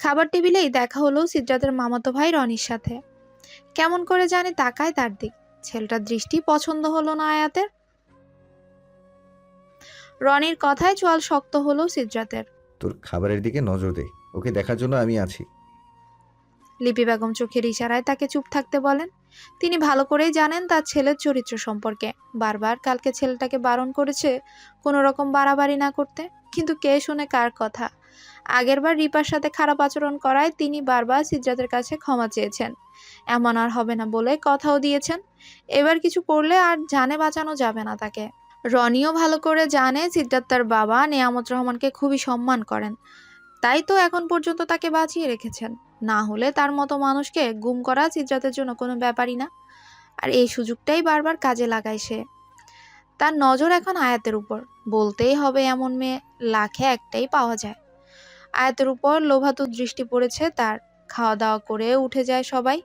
খাবার টেবিলেই দেখা হলো সিদ্ধাতের মামাতো ভাই রনির সাথে। কেমন করে জানি তাকায় তার দিক। ছেলেটার দৃষ্টি পছন্দ হলো না আয়াতের। রনির কথায় চোয়াল শক্ত হলো সিদ্ধাতের। তোর খাবারের দিকে নজর দে, ওকে দেখার জন্য আমি আছি। লিপি বেগম চোখের ইশারায় তাকে চুপ থাকতে বলেন। তিনি ভালো করেই জানেন তার ছেলের চরিত্র সম্পর্কে। বারবার কালকে ছেলেটাকে বারণ করেছে কোনো রকম বাড়াবাড়ি না করতে, কিন্তু কে শুনে কার কথা। আগেরবার রিপার সাথে খারাপ আচরণ করায় তিনি বারবার সিদ্ধাতের কাছে ক্ষমা চেয়েছেন। এমন আর হবে না বলে কথাও দিয়েছেন। এবার কিছু করলে আর জানে বাঁচানো যাবে না তাকে। রনিও ভালো করে জানে সিদ্ধার্থ তার বাবা নেয়ামত রহমানকে খুবই সম্মান করেন, তাই তো এখন পর্যন্ত তাকে বাঁচিয়ে রেখেছেন। না হলে তার মতো মানুষকে গুম করা সিদ্ধার্থের জন্য কোনো ব্যাপারই না। আর এই সুযোগটাই বারবার কাজে লাগায় সে। তার নজর এখন আয়াতের উপর। বলতেই হবে এমন মেয়ে লাখে একটাই পাওয়া যায়। আয়াতের উপর লোভাতুর দৃষ্টি পড়েছে তার। খাওয়া দাওয়া করে উঠে যায় সবাই।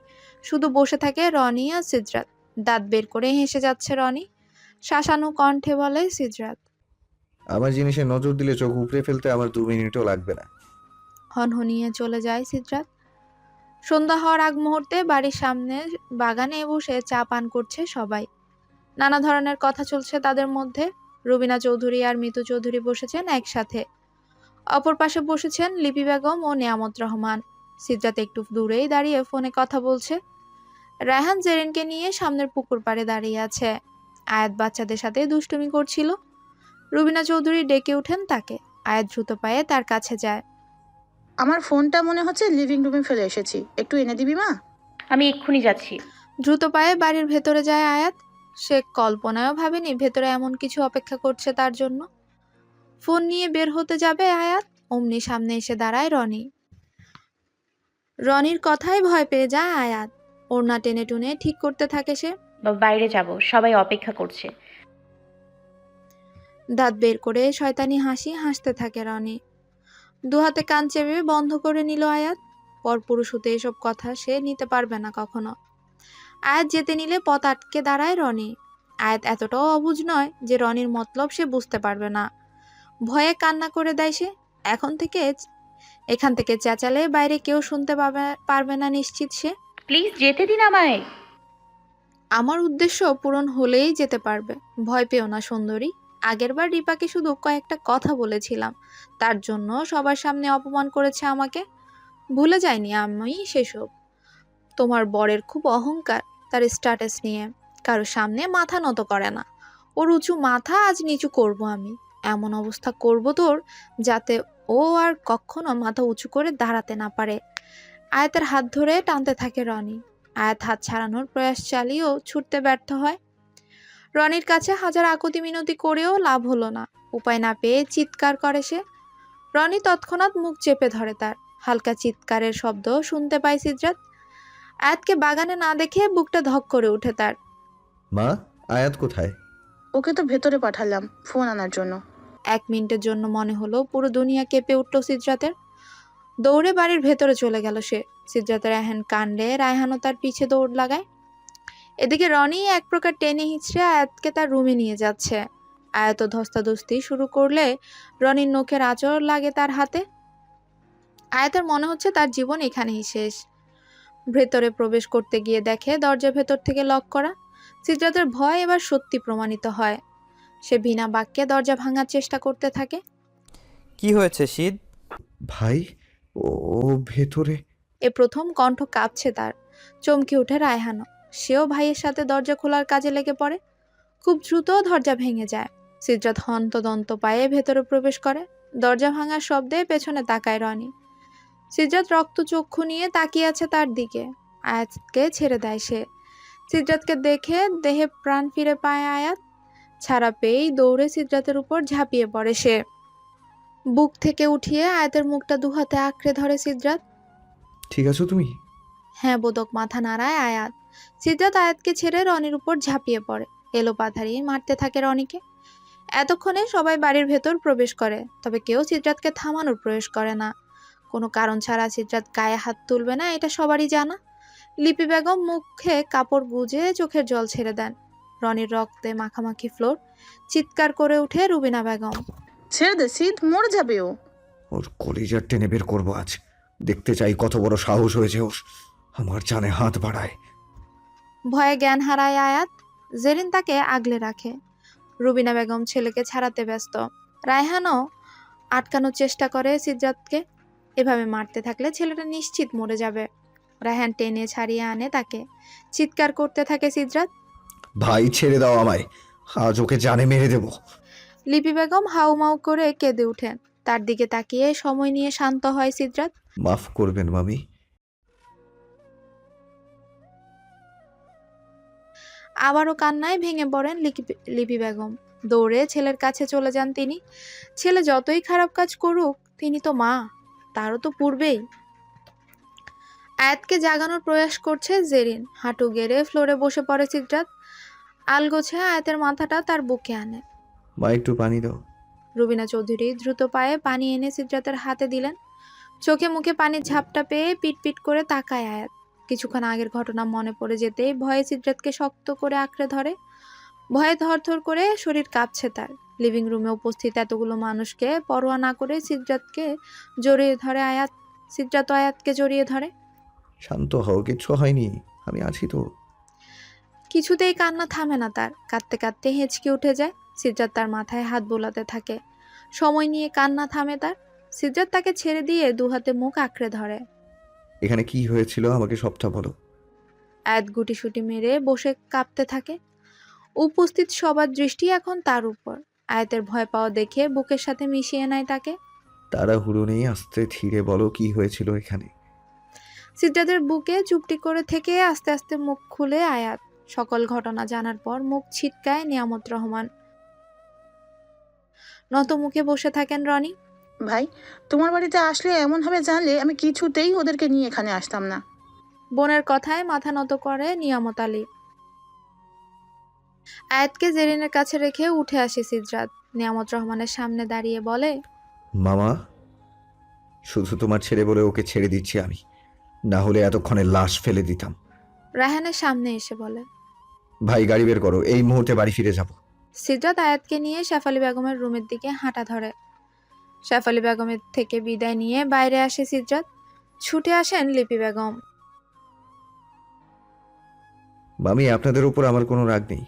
শুধু বসে থাকে রনি আর সিদ্রাত। দাঁত বের করে হেসে যাচ্ছে রনি। শাসানু কণ্ঠে বলে সিদ্রাত। আমার জিনিসে নজর দিলে চোখ উপড়ে ফেলতে আমার 2 মিনিটও লাগবে না। হনহনিয়ে চলে যায় সিদ্রাত। সন্ধ্যা হওয়ার আগ মুহূর্তে বাড়ির সামনে বাগানে বসে চা পান করছে সবাই। নানা ধরনের কথা চলছে তাদের মধ্যে। রুবিনা চৌধুরী আর মিতু চৌধুরী বসেছেন একসাথে। অপর পাশে বসেছেন লিপি বেগম ও নেয়ামত রহমান। সিদ্রাত একটু দূরেই দাঁড়িয়ে ফোনে কথা বলছে। রায়হান জেরিনকে নিয়ে সামনের পুকুর পাড়ে দাঁড়িয়ে আছে। আয়াত বাচ্চাদের সাথে দুষ্টুমি করছিল। রুবিনা চৌধুরী ডেকে উঠেন তাকে। আয়াত দ্রুত পায়ে তার কাছে যায়। আমার ফোনটা মনে হচ্ছে লিভিং রুমে ফেলে এসেছি, একটু এনে দিবি মা? আমি এক্ষুনি যাচ্ছি। দ্রুত পায়ে বাড়ির ভেতরে যায় আয়াত। সে কল্পনায়ও ভাবেনি ভেতরে এমন কিছু অপেক্ষা করছে তার জন্য। ফোন নিয়ে বের হতে যাবে আয়াত, অমনি সামনে এসে দাঁড়ায় রনি। রনির কথায় ভয় পেয়ে যায় আয়াত। ওড়না টেনে টুনে ঠিক করতে থাকে সে। বাইরে যাব, সবাই অপেক্ষা করছে। দাঁত বের করে শয়তানি হাসি হাসতে থাকে রনি। দুহাতে কান চেপে বন্ধ করে নিল আয়াত। পরপুরুষ হতে এসব কথা সে নিতে পারবে না কখনো। আয়াত যেতে নিলে পথ আটকে দাঁড়ায় রনি। আয়াত এতটাও অবুঝ নয় যে রনির মতলব সে বুঝতে পারবে না। ভয়ে কান্না করে দেয় সে। এখান থেকে চেঁচালে বাইরে কেউ শুনতে পারবে না নিশ্চিত সে। প্লিজ যেতে দিন আমায়। আমার উদ্দেশ্য পূরণ হলেই যেতে পারবে। ভয় পেও না সুন্দরী। আগেরবার রিপাকে শুধু কয়েকটা কথা বলেছিলাম, তার জন্য সবার সামনে অপমান করেছে আমাকে। ভুলে যাইনি আমি সেসব। তোমার বরের খুব অহংকার তার স্ট্যাটাস নিয়ে। কারো সামনে মাথা নত করে না। ওর উঁচু মাথা আজ নিচু করব আমি। এমন অবস্থা করব তোর যাতে ও আর কখনো মাথা উঁচু করে দাঁড়াতে না পারে। আয়াতের হাত ধরে টানতে থাকে রনি। আয়াত হাত ছাড়ানোর প্রয়াস চালিয়েও ছুটতে ব্যর্থ হয়। রনির কাছে হাজার আকুতি মিনতি করেও লাভ হলো না। উপায় না পেয়ে চিৎকার করে সে। রনি তৎক্ষণাৎ মুখ চেপে ধরে তার। হালকা চিৎকারের শব্দ শুনতে পায় সিদ্রাত। আয়াতকে বাগানে না দেখে বুকটা ধক করে ওঠে তার। মা, আয়াত কোথায়? ওকে তো ভেতরে পাঠালাম ফোন আনার জন্য। 1 মিনিটের জন্য মনে হলো পুরো দুনিয়া কেঁপে উঠল সিদ্রাতের। দৌড়ে বাড়ির ভেতরে চলে গেল সে। সিদ্রাতের এহেন কাণ্ডে রায়হানও তার পিছে দৌড় লাগায়। এদিকে রনি এক প্রকার টেনে হিঁচড়ে আয়াতকে তার রুমে নিয়ে যাচ্ছে। আয়াত ধস্তাধস্তি শুরু করলে রনির নখের আঁচড় লাগে তার হাতে। আয়াতের মনে হচ্ছে তার জীবন এখানেই শেষ। ভেতরে প্রবেশ করতে গিয়ে দেখে দরজা ভেতর থেকে লক করা। সিদ্রাতের ভয় এবার সত্যি প্রমাণিত হয়। সে বিনা বাক্যে দরজা ভাঙার চেষ্টা করতে থাকে। কি হয়েছে শীত? ভাই, ও ও ভেতরে। এ প্রথম কণ্ঠ কাঁপছে তার। চমকে ওঠে রায়হানও। সেও ভাইয়ের সাথে দরজা খোলার কাজে লেগে পড়ে। খুব দ্রুত দরজা ভেঙে যায়। সিদ্রাত হন্তদন্ত পায়ে ভেতরে প্রবেশ করে। দরজা ভাঙার শব্দে পেছনে তাকায় রনি। সিদ্রাত রক্তচক্ষু নিয়ে তাকিয়ে আছে তার দিকে। আয়াতকে ছেড়ে দেয় সে। সিদ্রাতকে দেখে দেহে প্রাণ ফিরে পায় আয়াত। ছাড়া পেয়েই দৌড়ে সিদ্রাতের উপর ঝাঁপিয়ে পড়ে সে। বুক থেকে উঠিয়ে আয়াতের মুখটা দুহাতে আঁকড়ে ধরে সিদ্রাত। ঠিক আছো তুমি? হ্যাঁ বোধক মাথা নাড়ায় আয়াত। সিদ্রাত আয়াতকে ছেড়ে রনির উপর ঝাঁপিয়ে পড়ে। এলো পাথারি মারতে থাকে রনিকে। এতক্ষণে সবাই বাড়ির ভেতর প্রবেশ করে, তবে কেউ সিদ্রাতকে থামানোর প্রয়াস করে না। কোনো কারণ ছাড়া সিদ্রাত গায়ে হাত তুলবে না, এটা সবারই জানা। লিপি বেগম মুখে কাপড় গুজে চোখের জল ছেড়ে দেন। রনির রক্তে মাখামাখি ফ্লোর। চিৎকার করে উঠে রুবিনা বেগম। ছেড়ে দে সিদ, মরে যাবে ও। ওর কলিজার টেনে বের করবো আজ। দেখতে চাই কত বড় সাহস হয়েছে ওর, আমার জানে হাত বাড়ায়। ভয়ে জ্ঞান হারায় আয়াত। জেরিন তাকে আগলে রাখে। রুবিনা বেগম ছেলেকে ছাড়াতে ব্যস্ত। রায়হানও আটকানোর চেষ্টা করে সিদ্রাতকে। এভাবে মারতে থাকলে ছেলেটা নিশ্চিত মরে যাবে। রায়হান টেনে ছাড়িয়ে আনে তাকে। চিৎকার করতে থাকে সিদ্রাত। ভাই ছেড়ে দাও আমায়, আজ ওকে জানে মেরে দেব। লিপি বেগম হাউমাউ করে কেঁদে ওঠেন। তার দিকে তাকিয়ে সময় নিয়ে শান্ত হয় সিদ্রাত। মাফ করবেন মামি। আবারও কান্নায় ভেঙে পড়েন লিপি বেগম। দৌড়ে ছেলের কাছে চলে যান তিনি। ছেলে যতই খারাপ কাজ করুক, তিনি তো মা, তারও তো পূর্বেই। আয়াতকে জাগানোর প্রয়াস করছে জেরিন। হাঁটু গেড়ে ফ্লোরে বসে পড়ে সিদ্রাত। আলগোছে আয়াতের মাথাটা তার বুকে আনে। মা একটু পানি দাও। রুবিনা চৌধুরী দ্রুত পায়ে পানি এনে সিদ্রাতের হাতে দিলেন। চোখে মুখে পানির ঝাপটা পেয়ে পিটপিট করে তাকায় আয়াত। কিছুক্ষণ আগের ঘটনা মনে পড়ে যেতেই ভয়ে সিদ্রাতকে শক্ত করে আঁকড়ে ধরে। ভয়ে থরথর করে শরীর কাঁপছে তার। লিভিং রুমে উপস্থিত এতগুলো মানুষকে পরোয়া না করে সিদ্রাতকে জড়িয়ে ধরে আয়াত। সিদ্রাত আয়াতকে জড়িয়ে ধরে। শান্ত হও, কিচ্ছু হয়নি, আমি আছি তো। কিছুতেই কান্না থামে না তার। কাঁদতে কাঁদতে হেঁচকে উঠে যায়। সিদ্রাত তার মাথায় হাত বোলাতে থাকে। সময় নিয়ে কান্না থামে তার। সিদ্রাত তাকে ছেড়ে দিয়ে দুহাতে মুখ আঁকড়ে ধরে। এখানে কি হয়েছিল আমাকে সবটা বলো। আয়াত গুটিসুটি মেরে বসে কাঁপতে থাকে। উপস্থিত সবার দৃষ্টি এখন তার উপর। আয়াতের ভয় পাওয়া দেখে বুকের সাথে মিশিয়ে নেয় তাকে। তাড়াহুড়ো নেই, আস্তে ধীরে বলো কি হয়েছিল এখানে। সিদ্রাতের বুকে চুপটি করে থেকে আস্তে আস্তে মুখ খুলে আয়াত। সকল ঘটনা জানার পর মুখ ছিটকায় নিয়ামত রহমান। নত মুখে বসে থাকেন রনি। ভাই, তোমার বাড়িতে আসলে এমন হবে জানলে আমি কিছুতেই ওদেরকে নিয়ে এখানে আসতাম না। বোনের কথায় মাথা নত করে নিয়ামত আলী। আয়াতকে জেরিনের কাছে রেখে উঠে আসে সিদ্রাত। নিয়ামত রহমানের সামনে দাঁড়িয়ে বলে, মামা, শুধু তোমার ছেলে বলে ওকে ছেড়ে দিচ্ছি আমি, না হলে এতক্ষণে লাশ ফেলে দিতাম। রায়হানের সামনে এসে বলে। ভাই গাড়ি বের করো, এই মুহূর্তে বাড়ি ফিরে যাব। সিদ্রাত আয়াতকে নিয়ে শেফালি বেগমের রুমের দিকে হাঁটা ধরে। শেফালি বেগমের থেকে বিদায় নিয়ে বাইরে আসে সিদ্রাত। ছুটে আসেন লিপি বেগম। মামি, আপনাদের উপর আমার কোনো রাগ নেই।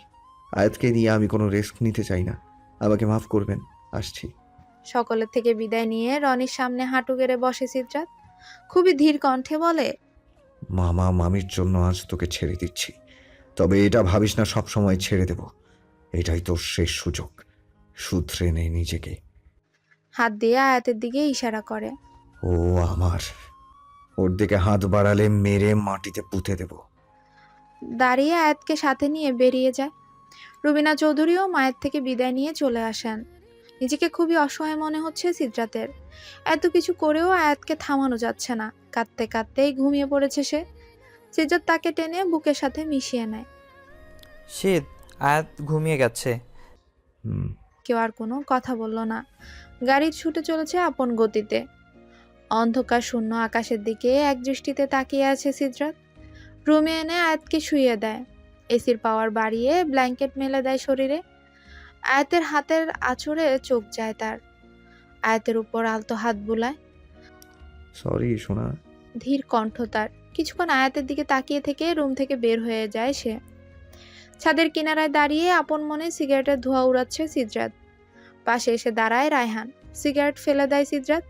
আয়াতকে নিয়ে আমি কোনো রিস্ক নিতে চাই না, আমাকে মাফ করবেন, আসছি। সকলের থেকে বিদায় নিয়ে রনির সামনে হাঁটু গেড়ে বসে সিদ্রাত। খুবই ধীর কণ্ঠে বলে, মামা, মামির জন্য আজ তোকে ছেড়ে দিচ্ছি, তবে এটা ভাবিস না সব সময় ছেড়ে দেব। এটাই তোর শেষ সুযোগ, শুধরে নে নিজেকে। হাত দিয়ে আয়াতের দিকে ইশারা করে। ও আমার, ওর দিকে হাত বাড়ালে মেরে মাটিতে পুঁতে দেব। দাঁড়িয়ে আয়াতকে সাথে নিয়ে বেরিয়ে যায়। রুবিনা চৌধুরীও মায়ের থেকে বিদায় নিয়ে চলে আসেন। নিজেকে খুবই অসহায় মনে হচ্ছে সিদ্রাতের। এত কিছু করেও আয়াতকে থামানো যাচ্ছে না। কাঁদতে কাঁদতেই ঘুমিয়ে পড়েছে সে। সিদ্রাত তাকে টেনে বুকের সাথে মিশিয়ে নেয়। শীত, আয়াত ঘুমিয়ে গেছে। হুম। কেউ আর কোনো কথা বলল না। গাড়ি ছুটে চলেছে আপন গতিতে। অন্ধকার শূন্য আকাশের দিকে এক দৃষ্টিতে তাকিয়ে আছে সিদ্রাত। রুমে এনে আয়াতকে শুইয়ে দেয়। এসির পাওয়ার বাড়িয়ে ব্ল্যাঙ্কেট মেলে দেয় শরীরে। আয়াতের হাতের আঁচড়ে চোখ যায় তার। আয়াতের উপর আলতো হাত বুলায়। সরি সোনা। ধীর কণ্ঠ তার। কিছুক্ষণ আয়াতের দিকে তাকিয়ে থেকে রুম থেকে বের হয়ে যায় সে। ছাদের কিনারায় দাঁড়িয়ে আপন মনে সিগারেটের ধোঁয়া উড়াচ্ছে সিদ্রাত। পাশে এসে দাঁড়ায় রায়হান। সিগারেট ফেলে দেয় সিদ্রাত।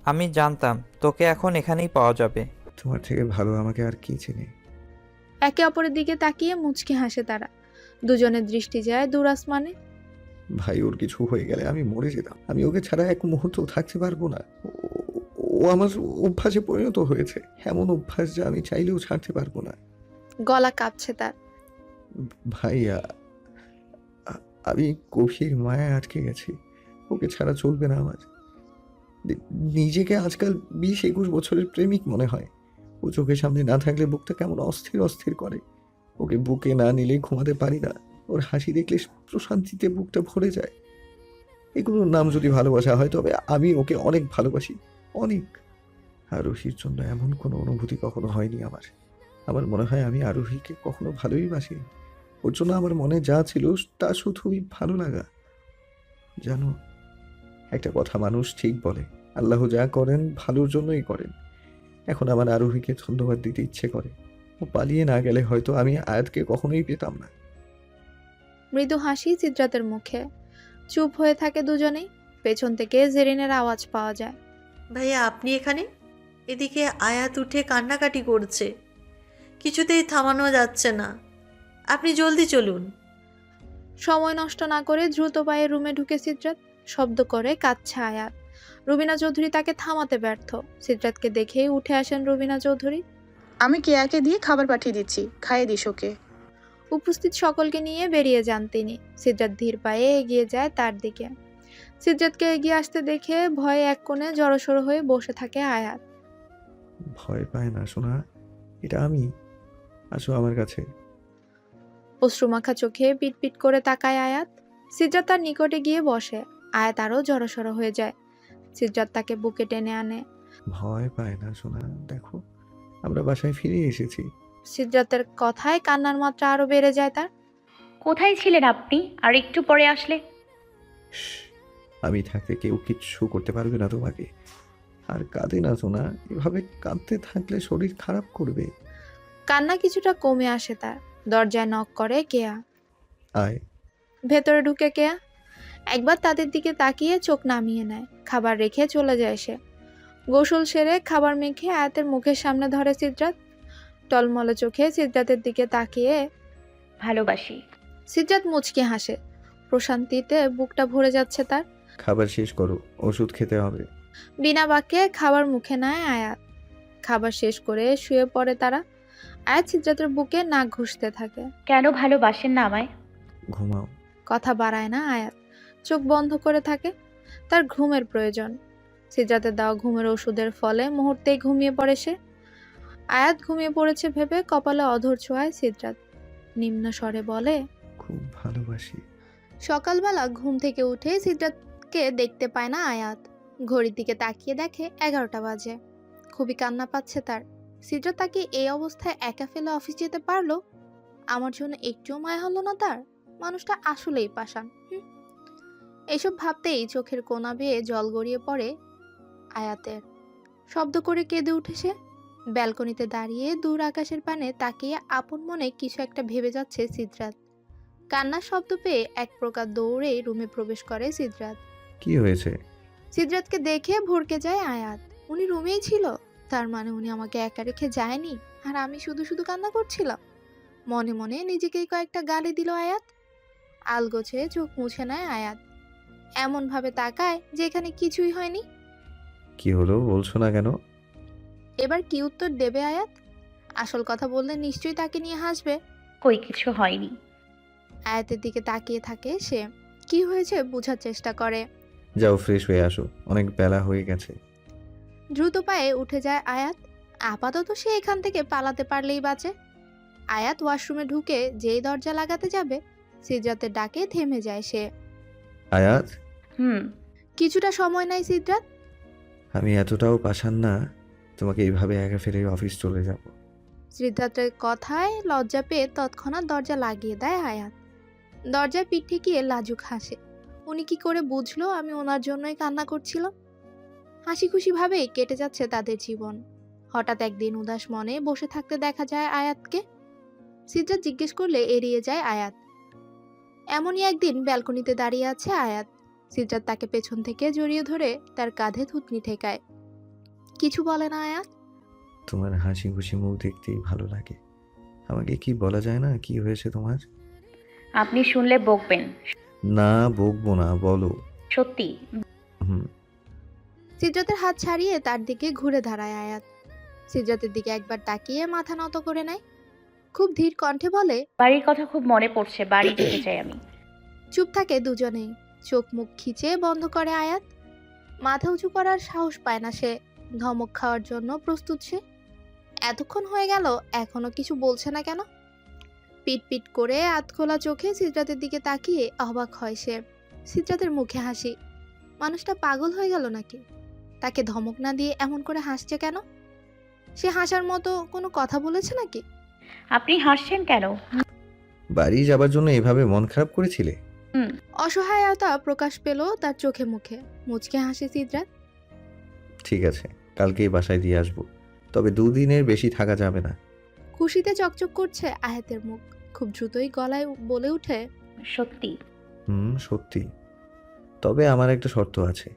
আমি জানতাম তোকে এখন এখানেই পাওয়া যাবে। তোমার থেকে ভালো আমাকে আর কি চিনি। একে অপরের দিকে তাকিয়ে মুচকি হাসে তারা। দুজনের দৃষ্টি যায় দূর আসমানে। ভাই, ওর কিছু হয়ে গেলে আমি মরে যেতাম। আমি ওকে ছাড়া এক মুহূর্ত থাকতে পারবো না। ও আমার অভ্যাসে পরিণত হয়েছে, এমন অভ্যাস যা আমি চাইলেও ছাড়তে পারবো না। গলা কাঁপছে তার। ভাইয়া, আমি গভীর মায়ায় আটকে গেছি। ওকে ছাড়া চলবে না আমার। নিজেকে আজকাল 20-21 বছরের প্রেমিক মনে হয়। ও চোখের সামনে না থাকলে বুকটা কেমন অস্থির অস্থির করে। ওকে বুকে না নিলে ঘুমাতে পারি না। ওর হাসি দেখলে প্রশান্তিতে বুকটা ভরে যায়। এগুলোর নাম যদি ভালোবাসা হয়, তবে আমি ওকে অনেক ভালোবাসি, অনেক। আরোহীর জন্য এমন কোনো অনুভূতি কখনো হয়নি আমার। আমার মনে হয় আমি আরোহীকে কখনো ভালোই বাসি। ওর জন্য আমার মনে যা ছিল তা শুধুই ভালো লাগা। জানো, একটা কথা মানুষ ঠিক বলে, আল্লাহ যা করেন ভালোর জন্যই করেন। এখন আমার আরোহীকে ধন্যবাদ দিতে ইচ্ছে করে। ও পালিয়ে না গেলে হয়তো আমি আয়াতকে কখনোই পেতাম না। মৃদু হাসি সিদ্রাতের মুখে। চুপ হয়ে থাকে দুজনেই। পেছন থেকে জেরিনের আওয়াজ পাওয়া যায়। ভাইয়া আপনি এখানে? এদিকে আয়াত উঠে কান্নাকাটি করছে, কিছুতেই থামানো যাচ্ছে না। আপনি জলদি চলুন। সময় নষ্ট না করে দ্রুত পায়ে রুমে ঢুকে সিদ্রাত। শব্দ করে কাঁদছে আয়াত। রুবিনা চৌধুরী তাকে থামাতে ব্যর্থ। সিদ্রাতকে দেখেই উঠে আসেন রুবিনা চৌধুরী। আমি কেয়াকে দিয়ে খাবার পাঠিয়ে দিচ্ছি, খাইয়ে দিস ওকে। উপস্থিত সকলকে নিয়ে বেরিয়ে যান তিনি। সিদ্রাত ধীর পায়ে এগিয়ে যায় তার দিকে। সিদ্রাতকে এগিয়ে আসতে দেখে ভয়ে এক কোণে জড়সড় হয়ে বসে থাকে আয়াত। ভয় পায় না সোনা, এটা আমি। আসো আমার কাছে। অশ্রুমাখা চোখে পিটপিট করে তাকায় আয়াত। সিদ্রাত তার নিকটে গিয়ে বসে। আয়াত আরও জড়সড় হয়ে যায়। সিদ্রাত তাকে বুকে টেনে আনে। ভয় পায় না সোনা, দেখো আমরা বাসায় ফিরে এসেছি। সিদ্রাতের কথায় কান্নার মাত্রা আরো বেড়ে যায় তার। কোথায় ছিলেন আপনি? আর একটু পরে আসলে। শ্শ্, আমি থাকতে কেউ কিচ্ছু করতে পারবে না তোমাকে। আর কাঁদে না সোনা, এভাবে কাঁদতে থাকলে শরীর খারাপ করবে। কান্না কিছুটা কমে আসে তার। দরজায় নক করে কেয়া। আয়। ভেতরে ঢুকে কেয়া। একবার তাদের দিকে তাকিয়ে চোখ নামিয়ে নেয়। খাবার রেখে চলে যায় সে। গোসল সেরে খাবার মেখে আয়াতের মুখের সামনে ধরে সিদ্রাত। টলমলে চোখে সিদ্রাতের দিকে তাকিয়ে ভালোবাসি। সিদ্রাত মুচকি হাসে। প্রশান্তিতে বুকটা ভরে যাচ্ছে তার। খাবার শেষ করো, ওষুধ খেতে হবে। বিনা বাক্যে খাবার মুখে নেয় আয়াত। খাবার শেষ করে শুয়ে পড়ে তারা। আয়াত সিদ্রাতের বুকে নাক ঘুষতে থাকে। কেন ভালোবাসেন না আমায়? ঘুমাও। কথা বাড়ায় না আয়াত। চোখ বন্ধ করে থাকে। তার ঘুমের প্রয়োজন। সিদ্রাতের দেওয়া ঘুমের ওষুধের ফলে মুহূর্তেই ঘুমিয়ে পড়ে সে। আয়াত ঘুমিয়ে পড়েছে ভেবে কপালে অধর ছোঁয়ায় সিদ্রাত। নিম্ন স্বরে বলে, খুব ভালোবাসি। সকালবেলা ঘুম থেকে উঠে সিদ্রাতকে দেখতে পায় না আয়াত। ঘড়ির দিকে তাকিয়ে দেখে 11টা বাজে। খুবই কান্না পাচ্ছে তার। সিদ্রাত তাকে এই অবস্থায় একা ফেলে অফিস যেতে পারলো? আমার জন্য একটুও মায়া হলো না তার। মানুষটা আসলেই পাষাণ। এসব ভাবতেই চোখের কোনা বেয়ে জল গড়িয়ে পড়ে আয়াতের। শব্দ করে কেঁদে উঠে সে। ব্যালকনিতে দাঁড়িয়ে দূর আকাশের পানে তাকিয়ে আপন মনে কিছু একটা ভেবে যাচ্ছে সিদ্রাত। কান্নার শব্দ পেয়ে এক প্রকার দৌড়ে রুমে প্রবেশ করে সিদ্রাত। কি হয়েছে? সিদ্রাতকে দেখে ভড়কে যায় আয়াত। উনি রুমেই ছিল, তার মানে উনি আমাকে একা রেখে যায়নি। আর আমি শুধু শুধু কান্না করছিলাম। মনে মনে নিজেকেই কয়েকটা গালি দিল আয়াত। আলগোছে চোখ মুছে নেয় আয়াত। এমন ভাবে তাকায় যে এখানে কিছুই হয়নি। কি হলো বলছো না কেন? এবার কি উত্তর দেবে আয়াত? আসল কথা বললে নিশ্চয়ই তাকে নিয়ে হাসবে। কই কিছু হয়নি। আয়াতের দিকে তাকিয়ে থাকে সে। কি হয়েছে বোঝার চেষ্টা করে। যাও ফ্রেশ হয়ে আসো, অনেক বেলা হয়ে গেছে। দ্রুত পায়ে উঠে যায় আয়াত। আপাতত সে এখান থেকে পালাতে পারলেই বাঁচে। আয়াত ওয়াশরুমে ঢুকে যেই দরজা লাগাতে যাবে, সিদ্রাতের ডাকে থেমে যায় সে। আয়াত, কিছুটা সময় নাই সিদ্রাত। আমি এতটাও পাষাণ না তোমাকে এইভাবে একা ফেলে অফিস চলে যাব। সিদ্ধার্থের কথায় লজ্জা পেয়ে তৎক্ষণাৎ দরজা লাগিয়ে দেয় আয়াত। দরজায় পিঠ ঠেকিয়ে লাজুক হাসে। উনি কি করে বুঝলো আমি ওনার জন্যই কান্না করছিলাম? হাসি খুশি ভাবেই কেটে যাচ্ছে তাদের জীবন। হঠাৎ একদিন উদাস মনে বসে থাকতে দেখা যায় আয়াতকে। সিদ্ধার্থ জিজ্ঞেস করলে এড়িয়ে যায় আয়াত। এমনই একদিন ব্যালকনিতে দাঁড়িয়ে আছে আয়াত। সিদ্ধার্থ তাকে পেছন থেকে জড়িয়ে ধরে তার কাঁধে থুতনি ঠেকায়। কিছু বলে না আয়াত। তোমার হাসি খুশি মুখ দেখতেই ভালো লাগে। আমাকে কি বলা যায় না কি হয়েছে তোমার? আপনি শুনলে বকবেন। না বকবো না, বলো। সত্যি। হুম। সিদ্রাতের হাত ছাড়িয়ে তার দিকে ঘুরে দাঁড়ায় আয়াত। সিদ্রাতের দিকে একবার তাকিয়ে মাথা নত করে নেয়। খুব ধীর কণ্ঠে বলে, বাড়ির কথা খুব মনে পড়ছে, বাড়ি যেতে চাই আমি। চুপ থাকে দুজনেই। চোখ মুখ খিচে বন্ধ করে আয়াত। মাথা উঁচু করার সাহস পায় না সে। ধমক খাওয়ার জন্য প্রস্তুত সে। এতক্ষণ হয়ে গেল এখনো কিছু বলছে না কেন? পিট পিট করে আধখোলা চোখে সিদ্রাতের দিকে তাকিয়ে অবাক হয় সে। সিদ্রাতের মুখে হাসি। মানুষটা পাগল হয়ে গেল নাকি? তাকে ধমক না দিয়ে এমন করে হাসছে কেন? সে হাসার মতো কোনো কথা বলেছে নাকি? আপনি হাসছেন কেন? বাড়ি যাবার জন্য এভাবে মন খারাপ করেছিলে? অসহায়তা প্রকাশ পেল তার চোখে মুখে। মুচকে হাসে সিদ্রাত। ঠিক আছে, কালকেই বাসায় দিয়ে আসবো। তবে দুদিনের বেশি থাকা যাবে না। খুশিতে চকচক করছে আয়াতের মুখ। খুব দ্রুতই গলায় বলে ওঠে, সত্যি? সত্যি। তবে আমার একটা শর্ত আছে।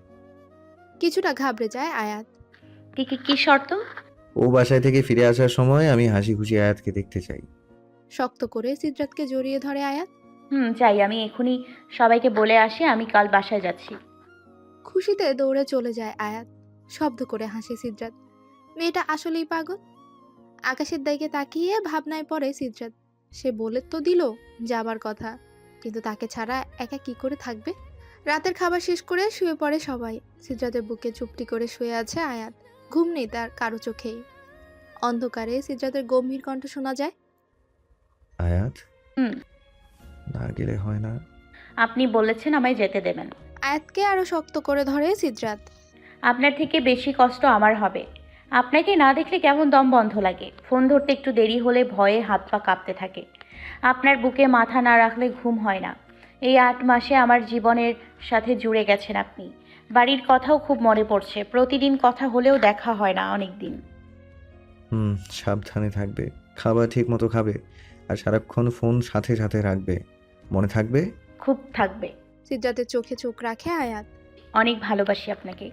কিছুটা ঘাবড়ে যায় আয়াত। কি শর্ত? ও বাসায় থেকে ফিরে আসার সময় আমি হাসি খুশি আয়াতকে দেখতে চাই। শক্ত করে সিদ্রাতকে জড়িয়ে ধরে আয়াত। চাই। আমি এখনই সবাইকে বলে আসি আমি কাল বাসায় যাচ্ছি। খুশিতে দৌড়ে চলে যায় আয়াত। শব্দ করে হাসে সিদ্রাত। মেয়েটা আসলেই পাগল। আকাশের দিকে তাকিয়ে ভাবনায় পড়ে সিদ্রাত। সে বলে তো দিল যাবার কথা, কিন্তু তাকে ছাড়া একা কি করে থাকবে। রাতের খাবার শেষ করে শুয়ে পড়ে সবাই। সিদ্রাতের বুকে চুপটি করে শুয়ে আছে আয়াত। ঘুম নেই তার কারো চোখেই। অন্ধকারে সিদ্রাতের গম্ভীর কণ্ঠ শোনা যায়, আয়াত, হুম। না গেলে হয় না? আপনি বলেছেন আমায় যেতে দেবেন। আয়াতকে আরো শক্ত করে ধরে সিদ্রাত। আপনার থেকে বেশি কষ্ট আমার হবে। আপনাকে না দেখলে কেমন দম বন্ধ লাগে। ফোন ধরতে একটু দেরি হলে ভয়ে হাত পা কাঁপতে থাকে। আপনার বুকে মাথা না রাখলে ঘুম হয় না। এই 8 মাসে আমার জীবনের সাথে জুড়ে গেছেন আপনি। বাড়ির কথাও খুব মনে পড়ছে। প্রতিদিন কথা হলেও দেখা হয় না অনেক দিন। সাবধানে থাকবে, খাবার ঠিক মতো খাবে, আর সারাক্ষণ ফোন সাথে সাথে রাখবে। মনে থাকবে? খুব থাকবে। সিদ্রাতের চোখে চোখ রাখে আয়াত। অনেক ভালোবাসি আপনাকে।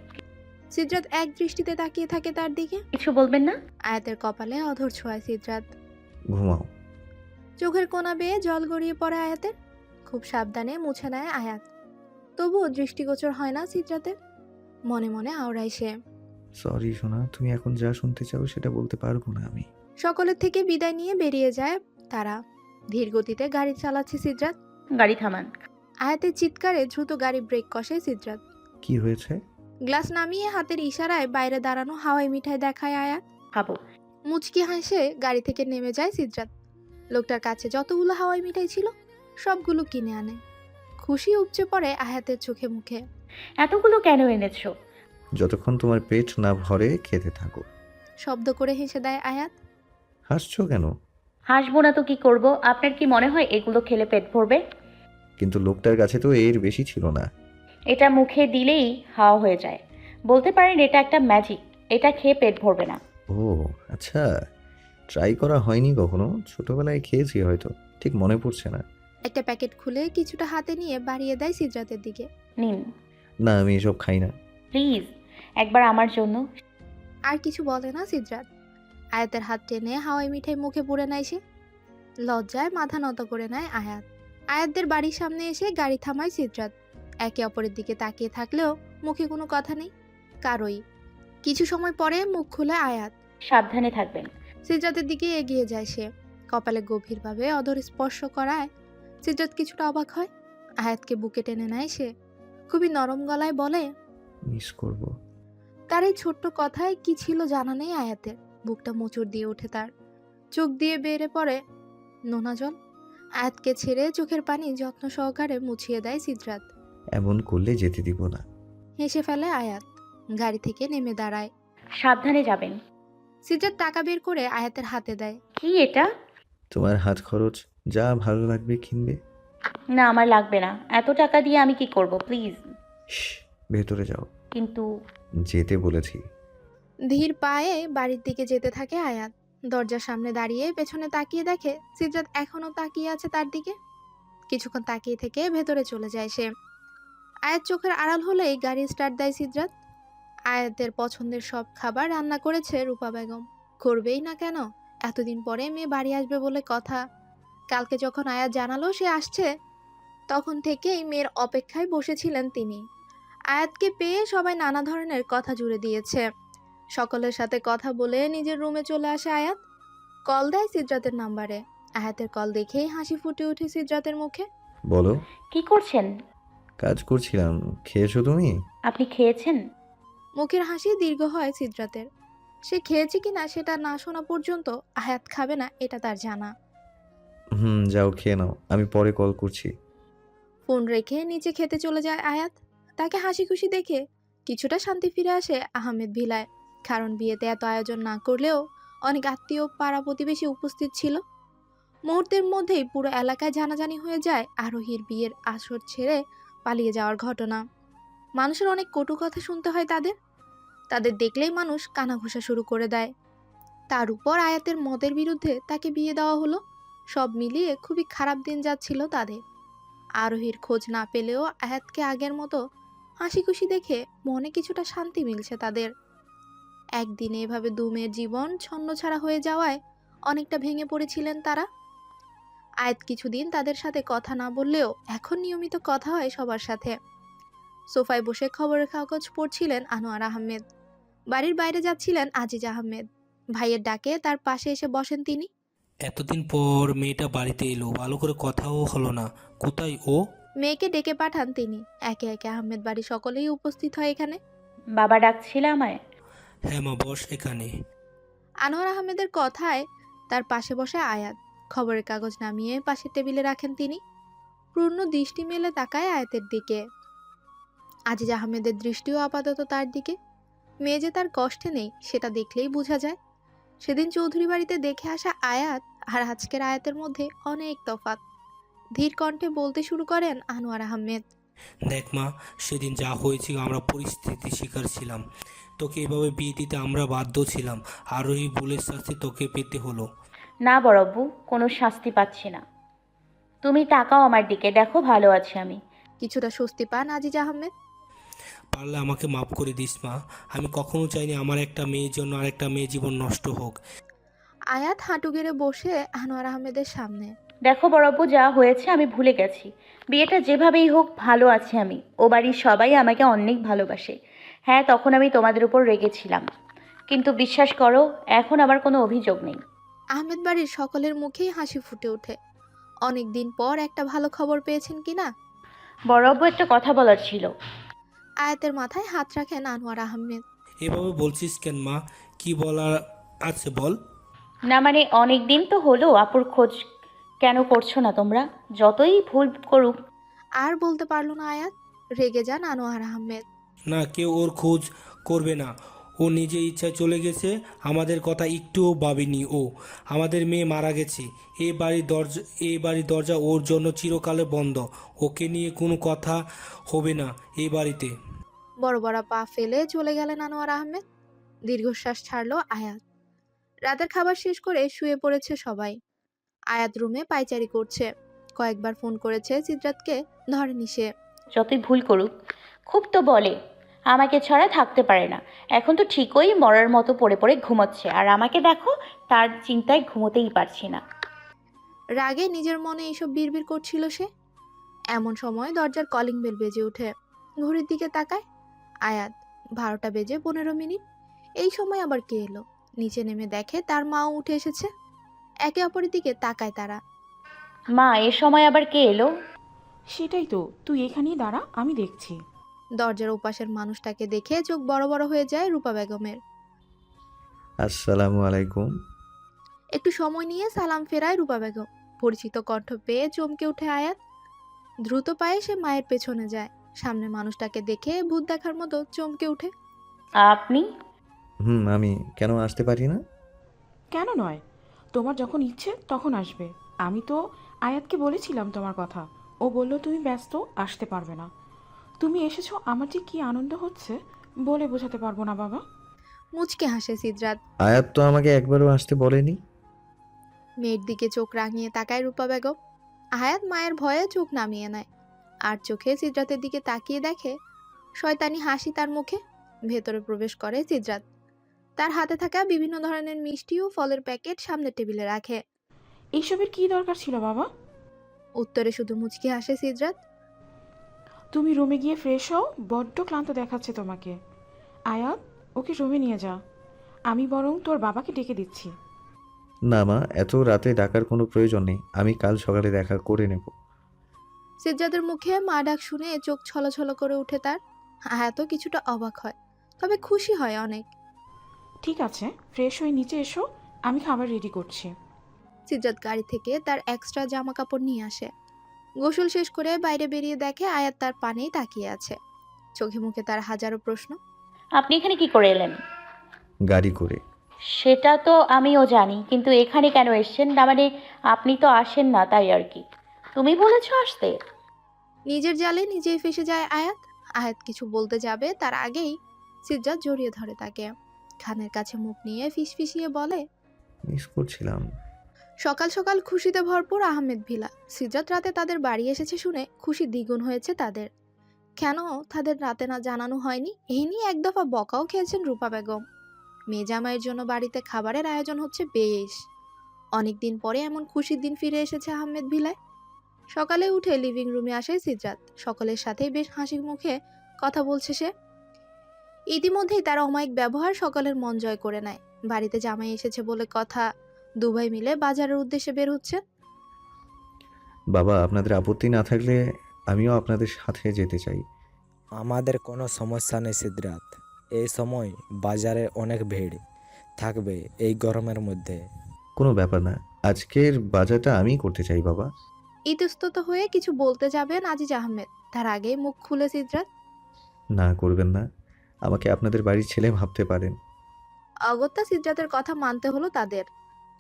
সিদ্রাত এক দৃষ্টিতে তাকিয়ে থাকে তার দিকে। কিছু বলবেন না? আয়াতের কপালে অধর ছোঁয়ায় সিদ্রাত। ঘুমাও। চোখের কোনা বেয়ে জল গড়িয়ে পড়ে আয়াতের। খুব সাবধানে মুছে নেয় আয়াত। তবুও দৃষ্টিগোচর হয় না সিদ্রাতের। মনে মনে আওড়ায় সে। সরি সোনা, তুমি এখন যা শুনতে চাও সেটা বলতে পারবো না আমি। সকলের থেকে বিদায় নিয়ে বেরিয়ে যায় তারা। ধীর গতিতে গাড়ি চালাচ্ছে সিদ্রাত। গাড়ি থামান। আয়াতের চিৎকারে দ্রুত গাড়ি ব্রেক কষে সিদ্রাত। কি হয়েছে? গ্লাস নামিয়ে হাতের ইশারায় বাইরে দাঁড়ানো হাওয়াই মিঠাই দেখায় আয়াত। খাবো। মুচকি হাসে গাড়ি থেকে নেমে যায় সিদ্রাত। লোকটার কাছে যতগুলো হাওয়াই মিঠাই ছিল সবগুলো কিনে আনে। খুশি উপচে পড়ে আয়াতের চোখে মুখে। এতগুলো কেন এনেছো? যতক্ষণ তোমার পেট না ভরে খেতে থাকো। শব্দ করে হেসে দেয় আয়াত। হাসছো কেন? হাসবো না তো কি করব? আপনার কি মনে হয় এগুলো খেলে পেট ভরবে? কিন্তু লোকটার কাছে তো এর বেশি ছিল না। এটা মুখে দিলেই হাওয়া হয়ে যায়। বলতে পারেন এটা একটা ম্যাজিক। এটা খেয়ে পেট ভরবে না। ও আচ্ছা, ট্রাই করা হয়নি কখনো। ছোটবেলায় খেয়েছি হয়তো, ঠিক মনে পড়ছে না। একটা প্যাকেট খুলে কিছুটা হাতে নিয়ে বাড়িয়ে দেয় সিদ্রাতের দিকে। নিন না, আমি এসব খাই না। প্লিজ, একবার আমার জন্য। আর কিছু বলে না সিদ্রাত। আয়াতের হাত টেনে হাওয়াই মিঠাই মুখে পুরে নেয় সে। লজ্জায় মাথা নত করে নেয় আয়াত। আয়াতদের বাড়ির সামনে এসে গাড়ি থামায় সিদ্রাত। একে অপরের দিকে তাকিয়ে থাকলেও মুখে কোনো কথা নেই কারোই। কিছু সময় পরে মুখ খুলে আয়াত। সাবধানে থাকবেন। সিদ্রাতের দিকে এগিয়ে যায় সে। কপালে গভীরভাবে অধর স্পর্শ করায় সিদ্রাত কিছুটা অবাক হয়। আয়াতকে বুকে টেনে নেয় সে। খুবই নরম গলায় বলে, মিস করব। তার এই ছোট্ট কথায় কি ছিল জানা নেই আয়াতের। বুকটা মোচড় দিয়ে ওঠে তার। চোখ দিয়ে বেড়ে পড়ে নোনা জল। আয়াতকে ছেড়ে চোখের পানি যত্ন সহকারে মুছিয়ে দেয় সিদ্রাত। এমন করলে যেতে দিব না। হেসে ফেলে আয়াত। গাড়ি থেকে নেমে দাঁড়ায়। সাবধানে যাবেন। সিদ্রাত টাকা বের করে আয়াতের হাতে দেয়। কি এটা? তোমার হাত খরচ, যা ভালো লাগবে কিনবে। না, আমার লাগবে না। এত টাকা দিয়ে আমি কি করব? প্লিজ। শ্, ভেতরে যাও। কিন্তু যেতে বলেছি। ধীর পায়ে বাড়ির দিকে যেতে থাকে আয়াত। দরজার সামনে দাঁড়িয়ে পেছনে তাকিয়ে দেখে সিদ্রাত এখনো তাকিয়ে আছে তার দিকে। কিছুক্ষণ তাকিয়ে থেকে ভেতরে চলে যায় সে। আয়াত চোখের আড়াল হলেই গাড়ি স্টার্ট দেয় সিদ্রাত। আয়াতের পছন্দের সব খাবার রান্না করেছে রূপা বেগম। করবেই না কেন? এতদিন পরে মেয়ে বাড়ি আসবে বলে কথা। কালকে যখন আয়াত জানালো সে আসছে, তখন থেকেই মেয়ের অপেক্ষায় বসেছিলেন তিনি। আয়াতকে পেয়ে সবাই নানা ধরনের কথা জুড়ে দিয়েছে। সকলের সাথে কথা বলে নিজের রুমে চলে আসে আয়াত। কল দেয় সিদ্রাতের নাম্বারে। আয়াতের কল দেখেই হাসি ফুটে ওঠে সিদ্রাতের মুখে। বলো। কি করছেন? কাজ করছিলাম। খেয়েছো তুমি? আপনি খেয়েছেন? মুখের হাসি দীর্ঘ হয় সিদ্রাতের। সে খেয়েছে কিনা সেটা না শোনা পর্যন্ত আয়াত খাবে না এটা তার জানা। যাও খেয়ে নাও, আমি পরে কল করছি। ফোন রেখে নিচে খেতে চলে যায় আয়াত। তাকে হাসি খুশি দেখে কিছুটা শান্তি ফিরে আসে আহমেদ ভিলায়। কারণ বিয়েতে এত আয়োজন না করলেও অনেক আত্মীয় পাড়া প্রতিবেশী উপস্থিত ছিল। মুহূর্তের মধ্যেই পুরো এলাকায় জানাজানি হয়ে যায় আরোহীর বিয়ের আসর ছেড়ে পালিয়ে যাওয়ার ঘটনা। মানুষের অনেক কটু কথা শুনতে হয় তাদের দেখলেই মানুষ কানাঘুষা শুরু করে দেয়। তার উপর আয়াতের মতের বিরুদ্ধে তাকে বিয়ে দেওয়া হলো। সব মিলিয়ে খুবই খারাপ দিন যাচ্ছিল তাদের। আরোহীর খোঁজ না পেলেও আয়াতকে আগের মতো হাসি খুশি দেখে মনে কিছুটা শান্তি মিলছে তাদের। একদিনে এভাবে দুমের জীবন ছন্নছাড়া হয়ে যাওয়ায় অনেকটা ভেঙে পড়েছিলেন তারা। আয়াত কিছুদিন তাদের সাথে কথা না বললেও এখন নিয়মিত কথা হয় সবার সাথে। সোফায় বসে খবরের কাগজ পড়ছিলেন আনোয়ার আহমেদ। বাড়ির বাইরে যাচ্ছিলেন আজিজ আহমেদ। ভাইয়ের ডাকে তার পাশে এসে বসেন তিনি। এতদিন পর মেয়েটা বাড়িতে এলো, ভালো করে কথাও হলো না। কোথায় ও? মেয়েকে ডেকে পাঠান তিনি। একে একে আহমেদ বাড়ি সকলেই উপস্থিত হয় এখানে। বাবা ডাকছিল আমায়? হ্যাঁ মা, বস এখানে। আনোয়ার আহমেদের কথায় তার পাশে বসে আয়াত। খবরের কাগজ নামিয়ে পাশের টেবিলে রাখেন তিনি। পূর্ণ দৃষ্টি মেলে তাকায় আয়াতের দিকে। আজিজ আহমেদের দৃষ্টিও আপাতত তার দিকে। মেয়ে যে তার কষ্টে নেই সেটা দেখলেই বোঝা যায়। সেদিন চৌধুরী বাড়িতে দেখে আসা আয়াত আর আজকের আয়াতের মধ্যে অনেক তফাৎ। ধীর কণ্ঠে বলতে শুরু করেন আনোয়ার আহমেদ। দেখ মা, সেদিন যা হয়েছিল আমরা পরিস্থিতির শিকার ছিলাম। তোকে এভাবে বিয়ে দিতে আমরা বাধ্য ছিলাম, আর ওই ভুলের শাস্তি তোকে পেতে হলো। না বড়ব্বু, কোনো শাস্তি পাচ্ছি না। তুমি তাকাও আমার দিকে, দেখো ভালো আছি আমি। কিছুটা স্বস্তি পান আজিজ আহমেদ। পারলে আমাকে মাফ করে দিস মা। আমি কখনো চাইনি আমার একটা মেয়ের জন্য আরেকটা মেয়ের জীবন নষ্ট হোক। আয়াত হাঁটু গেড়ে বসে আনোয়ার আহমেদের সামনে। দেখো বড়ব্বু, যা হয়েছে আমি ভুলে গেছি। বিয়েটা যেভাবেই হোক ভালো আছি আমি। ও বাড়ির সবাই আমাকে অনেক ভালোবাসে। হ্যাঁ, তখন আমি তোমাদের উপর রেগেছিলাম, কিন্তু বিশ্বাস করো এখন আমার কোনো অভিযোগ নেই। আহমেদ বাড়ির সকলের মুখেই হাসি ফুটে ওঠে। অনেক দিন পর একটা ভালো খবর পেয়েছেন কিনা। বড়ব্বু, একটা কথা বলার ছিল। আয়াতের মাথায় হাত রাখেন আনোয়ার আহমেদ। এভাবে বলছিস কেন মা? কি বলার আছে বল। না মানে, অনেক দিন তো হলো, আপুর খোঁজ কেন করছো না তোমরা? যতই ভুল করুক। আর বলতে পারল না আয়াত। রেগে যান আনোয়ার আহমেদ। না, কেউ ওর খোঁজ করবে না। ও নিজে ইচ্ছায় চলে গেছে, আমাদের কথা একটুও ভাবেনি ও। আমাদের মেয়ে মারা গেছে, এই বাড়ির দরজা ওর জন্য চিরকালে বন্ধ। ওকে নিয়ে কোনো কথা হবে না এই বাড়িতে। বড় বড় পা ফেলে চলে গেলেন আনোয়ার আহমেদ। দীর্ঘশ্বাস ছাড়লো আয়াত। রাতের খাবার শেষ করে শুয়ে পড়েছে সবাই। আয়াত রুমে পায়চারি করছে। কয়েকবার ফোন করেছে সিদ্রাতকে, ধরেনি সে। যতই ভুল করুক, খুব তো বলে আমাকে ছাড়া থাকতে পারে না। এখন তো ঠিকই মরার মতো পড়ে পড়ে ঘুমাচ্ছে, আর আমাকে দেখো, তার চিন্তায় ঘুমোতেই পারছি না। রাগে নিজের মনে এইসব বিড়বিড় করছিল সে। এমন সময় দরজার কলিং বেল বেজে ওঠে। ঘড়ির দিকে তাকায় আয়াত। 12টা বেজে 15 মিনিট। এই সময় আবার কে এলো? নিচে নেমে দেখে তার মাও উঠে এসেছে। একে অপরের দিকে তাকায় তারা। মা, এ সময় আবার কে এলো? সেটাই তো, তুই এখানেই দাঁড়া, আমি দেখছি। দরজার ওপাশের মানুষটাকে দেখে চোখ বড় বড় হয়ে যায় রূপা বেগমের। আসসালামু আলাইকুম। একটু সময় নিয়ে সালাম ফেরায় রূপা বেগম। পরিচিত কণ্ঠ পেয়ে চমকে উঠে আয়াত। দ্রুত পায়ে সে মায়ের পেছনে যায়। সামনে মানুষটাকে দেখে ভূত দেখার মতো চমকে উঠে। আপনি? আমি কেন আসতে পারি না? কেন নয়, তোমার যখন ইচ্ছে তখন আসবে। আমি তো আয়াতকে বলেছিলাম তোমার কথা, ও বলল তুমি ব্যস্ত, আসতে পারবে না। তুমি এসেছো, আমার যে কি আনন্দ হচ্ছে বলে বোঝাতে পারবো না বাবা। মুচকে হাসে সিদ্রাত। আয়াত তো আমাকে একবারও আসতে বলেনি। মেয়ের দিকে চোখ রাঙিয়ে তাকায় রূপা বেগম। আয়াত মায়ের ভয়ে চোখ নামিয়ে নেয়। আর চোখে সিদ্রাতের দিকে তাকিয়ে দেখে শয়তানি হাসি তার মুখে। ভেতরে প্রবেশ করে সিদ্রাত। তার হাতে থাকা বিভিন্ন ধরনের মিষ্টি ও ফলের প্যাকেট সামনের টেবিলে রাখে। এইসবের কি দরকার ছিল বাবা? উত্তরে শুধু মুচকি হাসে সিদ্রাত। তুমি রুমে গিয়ে ফ্রেশ হও, বড্ড ক্লান্ত দেখাচ্ছে তোমাকে। আয়াত, ওকে রুমে নিয়ে যা, আমি বরং তোর বাবাকে ডেকে দিচ্ছি। না মা, এত রাতে ডাকার কোনো প্রয়োজন নেই, আমি কাল সকালে দেখা করে নেব। সিদ্রাতের মুখে মা ডাক শুনে চোখ ছলছল করে উঠে তার। আয়াতও কিছুটা অবাক হয়, তবে খুশি হয় অনেক। ঠিক আছে, ফ্রেশ হয়ে নিচে এসো, আমি খাবার রেডি করছি। সিদ্রাত গাড়ি থেকে তার এক্সট্রা জামা কাপড় নিয়ে আসে। গোসল শেষ করে বাইরে বেরিয়ে দেখে আয়াত তার পানেই তাকিয়ে আছে। চোখে মুখে তার হাজারো প্রশ্ন। আপনি এখানে কি করে এলেন? গাড়ি করে। সেটা তো আমিও জানি, কিন্তু এখানে কেন এসেছেন? না মানে, আপনি তো আসেন না তাই আর কি। তুমি বলেছো আসতে। নিজের জালে নিজেই ফেসে যায় আয়াত। আয়াত কিছু বলতে যাবে তার আগেই সিদ্রাত জড়িয়ে ধরে তাকে। কানের কাছে মুখ নিয়ে ফিসফিসিয়ে বলে, মিস করছিলাম। সকাল সকাল খুশিতে ভরপুর আহমেদ ভিলা। সিদ্রাত রাতে তাদের বাড়ি এসেছে শুনে খুশি দ্বিগুণ হয়েছে তাদের। কেন তাদের রাতে না জানানো হয়নি এই নিয়ে এক দফা বকাও খেয়েছেন রূপা বেগম। মেয়ে জামাইয়ের জন্য বাড়িতে খাবারের আয়োজন হচ্ছে বেশ। অনেকদিন পরে এমন খুশির দিন ফিরে এসেছে আহমেদ ভিলায়। সকালে উঠে লিভিং রুমে আসে সিদ্রাত। সকলের সাথেই বেশ হাসি মুখে কথা বলছে সে। ইতিমধ্যেই তার অমায়িক ব্যবহার সকলের মন জয় করে নেয়। বাড়িতে জামাই এসেছে বলে কথা, দুভাই মিলে বাজারের উদ্দেশ্যে বের হচ্ছে। বাবা, আপনাদের আপত্তি না থাকলে আমিও আপনাদের সাথে যেতে চাই। আমাদের কোনো সমস্যা নেই সিদ্ধার্থ। এই সময় বাজারে অনেক ভিড় থাকবে এই গরমের মধ্যে। কোনো ব্যাপার না, আজকের বাজারটা আমিই করতে চাই বাবা। ইতস্তত হয়ে কিছু বলতে যাবেন আজিজ আহমেদ, তার আগেই মুখ খুলে সিদ্রাত। না, করবেন না, আমাকে আপনাদের বাড়ির ছেলে ভাবতে পারেন। অগত্যা সিদ্রাতের কথা মানতে হলো তাদের।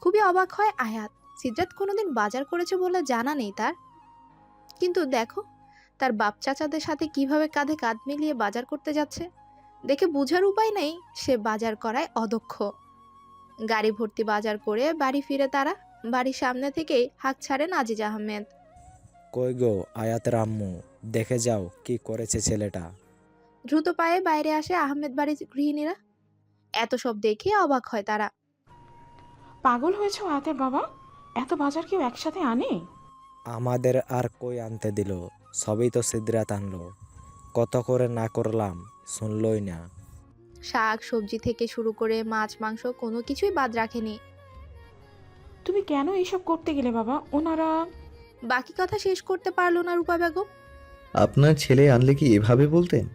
খুবই অবাক হয় আয়াত। সিদ্রাত কোনোদিন বাজার করেছে বলে জানা নেই তার। কিন্তু দেখো তার বাপ চাচাদের সাথে কিভাবে কাঁধে কাঁধ মিলিয়ে বাজার করতে যাচ্ছে, দেখে বুঝার উপায় নেই সে বাজার করায় অদক্ষ। গাড়ি ভর্তি বাজার করে বাড়ি ফিরে তারা। বাড়ির সামনে থেকেই হাঁক ছাড়েন আজিজ আহমেদ। কই গো আয়াতের আম্মু, দেখে যাও কি করেছে ছেলেটা। দ্রুত পায়ে বাইরে আসে আহমেদ বাড়ির গৃহিণীরা। এত সব দেখে অবাক হয় তারা। পাগল হয়েছে আয়াতের বাবা? এত বাজার কেউ একসাথে আনে? আমাদের আর কই আনতে দিল, সবই তো সিদ্ধার্থ আনলো। কত করে না করলাম, শুনলই না। শাক সবজি থেকে শুরু করে মাছ মাংস কোনো কিছুই বাদ রাখেনি। তুমি কেন এইসব করতে গেলে বাবা? ওনারা... বাকি কথা শেষ করতে পারলো না রূপা বেগম। আপনার ছেলে আনলে কি এভাবে বলতেন?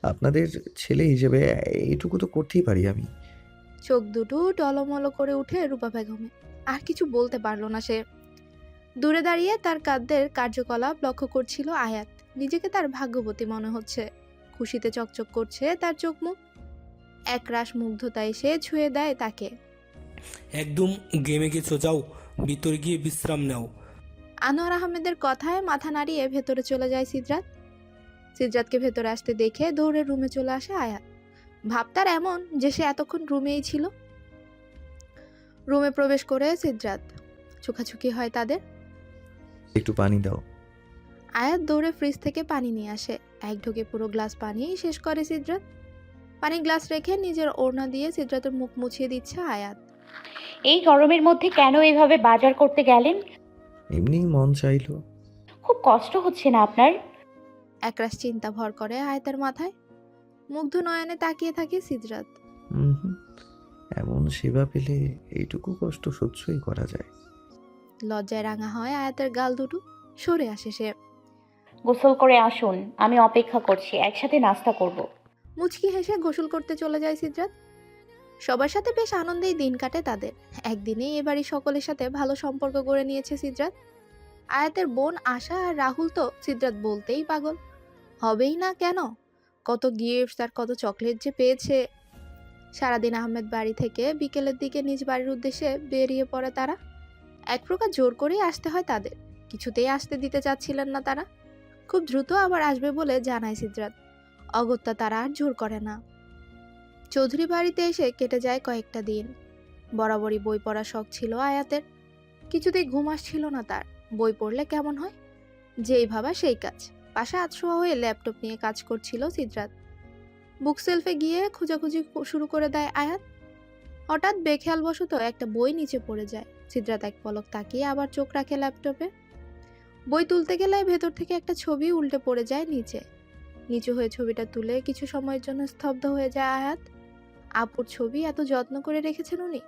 আপনাদের ছেলে হিসেবে এইটুকু তো করতেই পারি আমি। চোখ দুটো টলমলো করে উঠে রূপা বেগমে। আর কিছু বলতে পারলো না সে। দূরে দাঁড়িয়ে তার কাঁধের কার্যকলাপ লক্ষ্য করছিল আয়াত। নিজেকে তার ভাগ্যবতী মনে হচ্ছে। খুশিতে চকচক করছে তার চোখ মুখ। একরাশ মুগ্ধতা এসে ছুঁয়ে দেয় তাকে। একদম গেমে গেছো, যাও ভিতরে গিয়ে বিশ্রাম নাও। আনোয়ার আহমেদের কথায় মাথা নাড়িয়ে ভেতরে চলে যায় সিদ্রাত। সিদ্রাতকে ভেতরে আসতে দেখে দৌড়ে রুমে চলে আসে আয়াত। ভাব তার এমন যে সে এতক্ষণ রুমেই ছিল। রুমে প্রবেশ করে সিদ্রাত। চোখাচুকি হয় তাদের। একটু পানি দাও। আয়াত দৌড়ে ফ্রিজ থেকে পানি নিয়ে আসে। এক ঢোকে পুরো গ্লাস পানি শেষ করে সিদ্রাত। পানি গ্লাস রেখে নিজের ওড়না দিয়ে সিদ্রাতের মুখ মুছিয়ে দিচ্ছে আয়াত। এই গরমের মধ্যে কেন এইভাবে বাজার করতে গেলেন? এমনি মন চাইলো। খুব কষ্ট হচ্ছে না আপনার? একরাশ চিন্তা ভর করে আয়াতের মাথায়। মুগ্ধ নয়নে তাকিয়ে থাকে সিদ্রাত। হুম, এমন সেবা পেলে এইটুকু কষ্ট সহ্যই করা যায়। লজ্জায় রাঙা হয় আয়াতের গাল দুটো। সরে আসে সে। গোসল করে আসুন, আমি অপেক্ষা করছি, একসাথে নাস্তা করব। মুচকি হেসে গোসল করতে চলে যায় সিদ্রাত। সবার সাথে বেশ আনন্দেই দিন কাটে তাদের। একদিনেই এবারই সকলের সাথে ভালো সম্পর্ক গড়ে নিয়েছে সিদ্রাত। আয়াতের বোন আশা আর রাহুল তো সিদ্রাত বলতেই পাগল। হবেই না কেন? কত গিফটস আর কত চকলেট যে পেয়েছে। সারাদিন আহমেদ বাড়ি থেকে বিকেলের দিকে নিজ বাড়ির উদ্দেশ্যে বেরিয়ে পড়ে তারা। এক প্রকার জোর করেই আসতে হয় তাদের। কিছুতেই আসতে দিতে চাচ্ছিলেন না তারা। খুব দ্রুত আবার আসবে বলে জানায় সিদ্রাত। অগত্যা তারা আর জোর করে না। চৌধুরী বাড়িতে এসে কেটে যায় কয়েকটা দিন। বরাবরই বই পড়ার শখ ছিল আয়াতের। কিছুতেই ঘুম আসছিল না তার। বই পড়লে কেমন হয়, যেই ভাবা সেই কাজ। পাশে আতশোয়া হয়ে ল্যাপটপ নিয়ে কাজ করছিল সিদ্রাত। বুক সেলফে গিয়ে খোঁজাখুঁজি শুরু করে দেয় আয়াত। হঠাৎ বেখেয়ালবশত একটা বই নিচে পড়ে যায়। সিদ্রাত এক পলক তাকিয়ে আবার চোখ রাখে ল্যাপটপে। বই তুলতে গেলে ভেতর থেকে একটা ছবি উল্টে পড়ে যায় নিচে। নিচু হয়ে ছবিটা তুলে কিছু সময়ের জন্য স্তব্ধ হয়ে যায় আয়াত। আপুর ছবি এত যত্ন করে রেখেছেন উনি।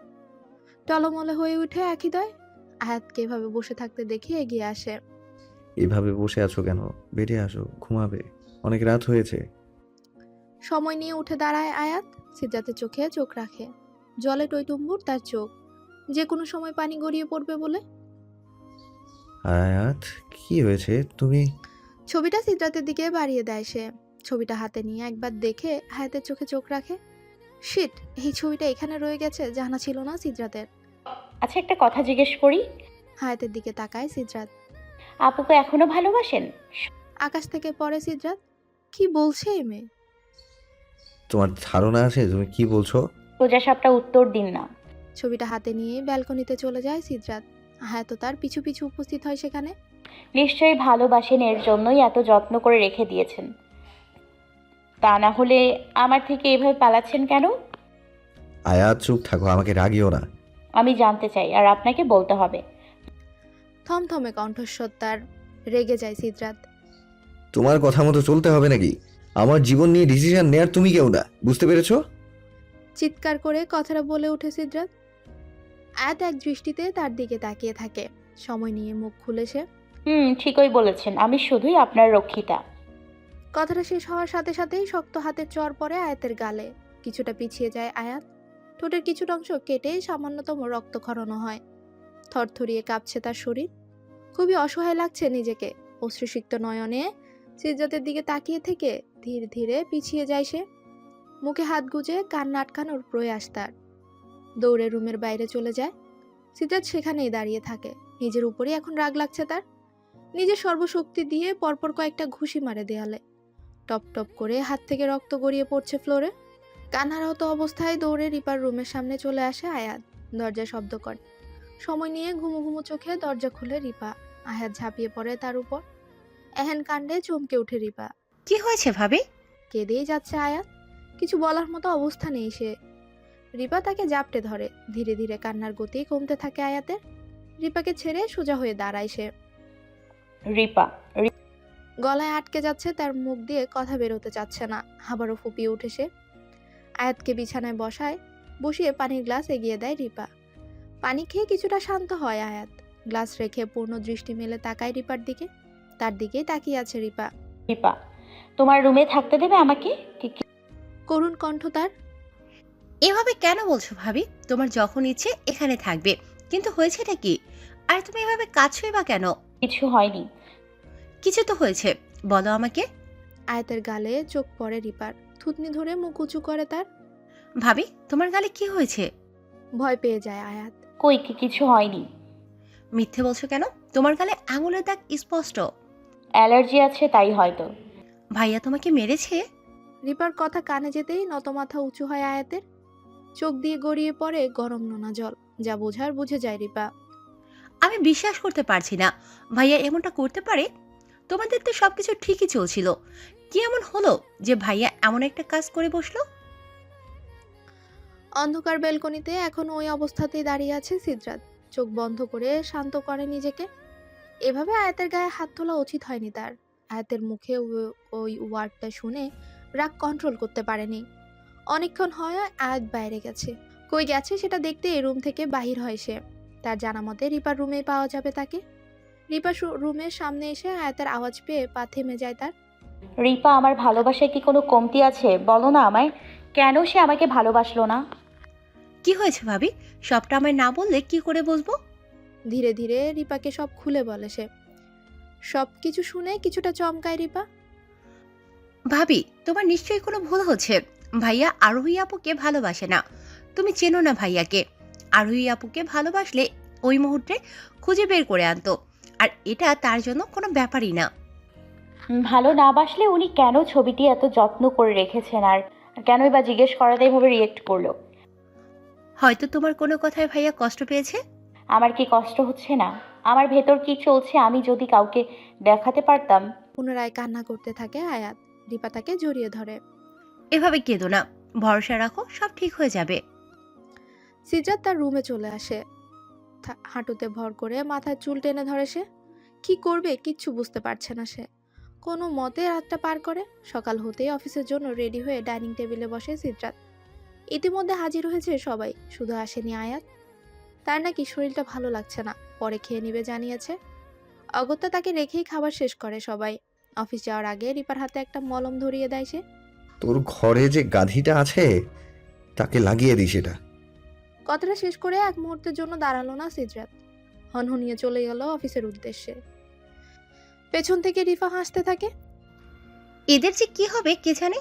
টলমলে হয়ে উঠে একই দয়। আয়াতকে এভাবে বসে থাকতে দেখে এগিয়ে আসে। এভাবে বসে আছো কেন? বেরিয়ে আসো, ঘুমাবে, অনেক রাত হয়েছে। সময় নিয়ে উঠে দাঁড়ায় আয়াত। সিদ্ধাতের চোখে চোখ রাখে। জলে টইটুম্বুর তার চোখ, যে কোনো সময় পানি গড়িয়ে পড়বে বলে। আয়াত, কি হয়েছে? তুমি... ছবিটা সিদ্ধাতের দিকে বাড়িয়ে দেয় সে। ছবিটা হাতে নিয়ে একবার দেখে আয়াতের চোখে চোখ রাখে। শিট, এই ছবিটা এখানে রয়ে গেছে, জানা ছিল না সিদ্রাতের। আচ্ছা, একটা কথা জিজ্ঞেস করি। হায়াতের দিকে তাকায় সিদ্রাত। আপুকে এখনো ভালোবাসেন? আকাশ থেকে পড়ে সিদ্রাত। কি বলছে এই মেয়ে? তোমার ধারণা আছে তুমি কি বলছো? সোজা সাপটা উত্তর দিন না। ছবিটা হাতে নিয়ে ব্যালকনিতে চলে যায় সিদ্রাত। আয়াত তার পিছু পিছু উপস্থিত হয় সেখানে। নিশ্চয়ই ভালোবাসেন, এর জন্যই এত যত্ন করে রেখে দিয়েছেন। তা না হলে আমার থেকে এভাবে পালাচ্ছেন কেন? আয়াত চুপ থাকো, আমাকে রাগিও না। আমি জানতে চাই, আর আপনাকে বলতে হবে। থমথমে কণ্ঠস্বর তার। রেগে যায় সিদ্রাত। তোমার কথা মতো চলতে হবে নাকি? আমার জীবন নিয়ে ডিসিশন নেয়ার তুমি কেউ না, বুঝতে পেরেছো? চিৎকার করে কথাটা বলে ওঠে সিদ্রাত। আয়াত এক দৃষ্টিতে তার দিকে তাকিয়ে থাকে। সময় নিয়ে মুখ খুলে সে। ঠিকই বলেছেন, আমি শুধুই আপনার রক্ষিতা। কথাটা শেষ হওয়ার সাথে সাথেই শক্ত হাতের চর পড়ে আয়াতের গালে। কিছুটা পিছিয়ে যায় আয়াত। ঠোঁটের কিছুটা অংশ কেটে সামান্যতম রক্তক্ষরণ হয়। থরথরিয়ে কাঁপছে তার শরীর। খুবই অসহায় লাগছে নিজেকে। অশ্রুসিক্ত নয়নে সিদ্রাতের দিকে তাকিয়ে থেকে ধীরে ধীরে পিছিয়ে যায় সে। মুখে হাত গুজে কান্না আটকানোর প্রয়াস তার। দৌড়ে রুমের বাইরে চলে যায়। সিদ্রাত সেখানেই দাঁড়িয়ে থাকে। নিজের উপরেই এখন রাগ লাগছে তার। নিজের সর্বশক্তি দিয়ে পরপর কয়েকটা ঘুষি মারে দেয়ালে। টপ টপ করে হাত থেকে রক্ত গড়িয়ে পড়ছে ফ্লোরে। কান্নারত অবস্থায় দৌড়ে রিপার রুমের সামনে চলে আসে আয়াত। দরজা শব্দ করে। সময় নিয়ে ঘুমু ঘুমু চোখে দরজা খুলে রিপা। আয়াত ঝাঁপিয়ে পড়ে তার উপর। এহেন কাণ্ডে চমকে ওঠে রিপা। কি হয়েছে ভাবি? কেঁদেই যাচ্ছে আয়াত। কিছু বলার মতো অবস্থা নেই সে। রিপা তাকে জাপটে ধরে। ধীরে ধীরে কান্নার গতি কমতে থাকে আয়াতের। রিপাকে ছেড়ে সোজা হয়ে দাঁড়ায় সে। রিপা। গলায় আটকে যাচ্ছে, তার মুখ দিয়ে কথা বেরোতে চাচ্ছে না। আবারও ফুপিয়ে উঠে সে। আয়াতকে বিছানায় বসিয়ে পানির গ্লাস এগিয়ে দেয় রিপা। পানি খেয়ে কিছুটা শান্ত হয় আয়াত। গ্লাস রেখে পূর্ণ দৃষ্টি মেলে তাকায় রিপার দিকে। তার দিকেই তাকিয়ে আছে রিপা। রিপা, তোমার রুমে থাকতে দেবে আমাকে? করুণ কণ্ঠ তার। এভাবে কেন বলছো ভাবি? তোমার যখন ইচ্ছে এখানে থাকবে, কিন্তু হয়েছেটা কি? আর তুমি এভাবে কাঁদছোই বা কেন? কিছু হয়নি। কিছু তো হয়েছে, বলো আমাকে। আয়াতের গালে চোখ পড়ে রিপার। থুতনি ধরে মুখ উঁচু করে তার। ভাবি, তোমার গালে কি হয়েছে? ভয় পেয়ে যায় আয়াত। কিছু হয়নি। মিথ্যে বলছো কেন? তোমার গালে আঙুলের দাগ স্পষ্ট। অ্যালার্জি আছে তাই হয়তো। ভাইয়া তোমাকে মেরেছে? রিপার কথা কানে যেতেই নতমাথা উঁচু হয় আয়াতের। চোখ দিয়ে গড়িয়ে পড়ে গরম নোনা জল। যা বোঝার বুঝে যায় রিপা। আমি বিশ্বাস করতে পারছি না ভাইয়া এমনটা করতে পারে। তোমাদের তো সবকিছু ঠিকই চলছিল, কি এমন হলো যে ভাইয়া এমন একটা কাজ করে বসলো? অন্ধকার বেলকনিতে এখন ওই অবস্থাতেই দাঁড়িয়ে আছে সিদ্রাত। চোখ বন্ধ করে শান্ত করে নিজেকে। এভাবে আয়াতের গায়ে হাত তোলা উচিত হয়নি তার। আয়াতের মুখে ওই ওয়ার্ডটা শুনে রাগ কন্ট্রোল করতে পারেনি। অনেকক্ষণ হয় আয়াত বাইরে গেছে। কই গেছে সেটা দেখতে এই রুম থেকে বাহির হয় সে। তার জানা মতে রিপার রুমে পাওয়া যাবে তাকে। রিপা রুমের সামনে এসে আয়াতের আওয়াজ পেয়ে পা থেমে যায় তার। রিপা, আমার ভালোবাসায় কি কোনো কমতি আছে? বলো না আমায়, কেন সে আমাকে ভালোবাসলো না? কি হয়েছে ভাবি? সবটা আমায় না বললে কি করে বুঝবো? ধীরে ধীরে রিপাকে সব খুলে বলে সে। সব কিছু শুনে কিছুটা চমকায় রিপা। ভাবি, তোমার নিশ্চয়ই কোনো ভুল হচ্ছে। ভাইয়া আরোহী আপুকে ভালোবাসে না। তুমি চেনো না ভাইয়াকে। আরোহী আপুকে ভালোবাসলে ওই মুহূর্তে খুঁজে বের করে আনতো, আর এটা তার জন্য কোনো ব্যাপারই না। ভালো না বাসলে উনি কেন ছবিটি এত যত্ন করে রেখেছেন, আর কেনই বা জিজ্ঞেস করাতে এভাবে রিয়েক্ট করলো? হয়তো তোমার কোনো কথায় ভাইয়া কষ্ট পেয়েছে। আমার কি কষ্ট হচ্ছে না? আমার ভেতর কি চলছে আমি যদি কাউকে দেখাতে পারতাম। পুনরায় কান্না করতে থাকে আয়াত। রিপা তাকে জড়িয়ে ধরে। এভাবে কেঁদো না, ভরসা রাখো, সব ঠিক হয়ে যাবে। সিদ্রাত তার রুমে চলে আসে। হাঁটুতে ভর করে মাথায় চুল টেনে ধরে সে। কি করবে কিচ্ছু বুঝতে পারছে না সে। কোনো মতে রাতটা পার করে। সকাল হতেই অফিসের জন্য রেডি হয়ে ডাইনিং টেবিলে বসে সিদ্রাত। ইতিমধ্যে হাজির হয়েছে সবাই, শুধু আসেনি আয়াত। তার নাকি শরীরটা ভালো লাগছে না, পরে খেয়ে নিবে জানিয়েছে। অগত্যা তাকে রেখেই খাবার শেষ করে সবাই। অফিস যাওয়ার আগে রিপার হাতে একটা মলম ধরিয়ে দেয় সে। তোর ঘরে যে গাধিটা আছে তাকে লাগিয়ে দিস এটা। কথাটা শেষ করে এক মুহূর্তের জন্য দাঁড়ালো না সিদ্রাত। হনহনিয়ে চলে গেল অফিসের উদ্দেশ্যে। পেছন থেকে রিফা হাসতে থাকে। এদের যে কি হবে কে জানে।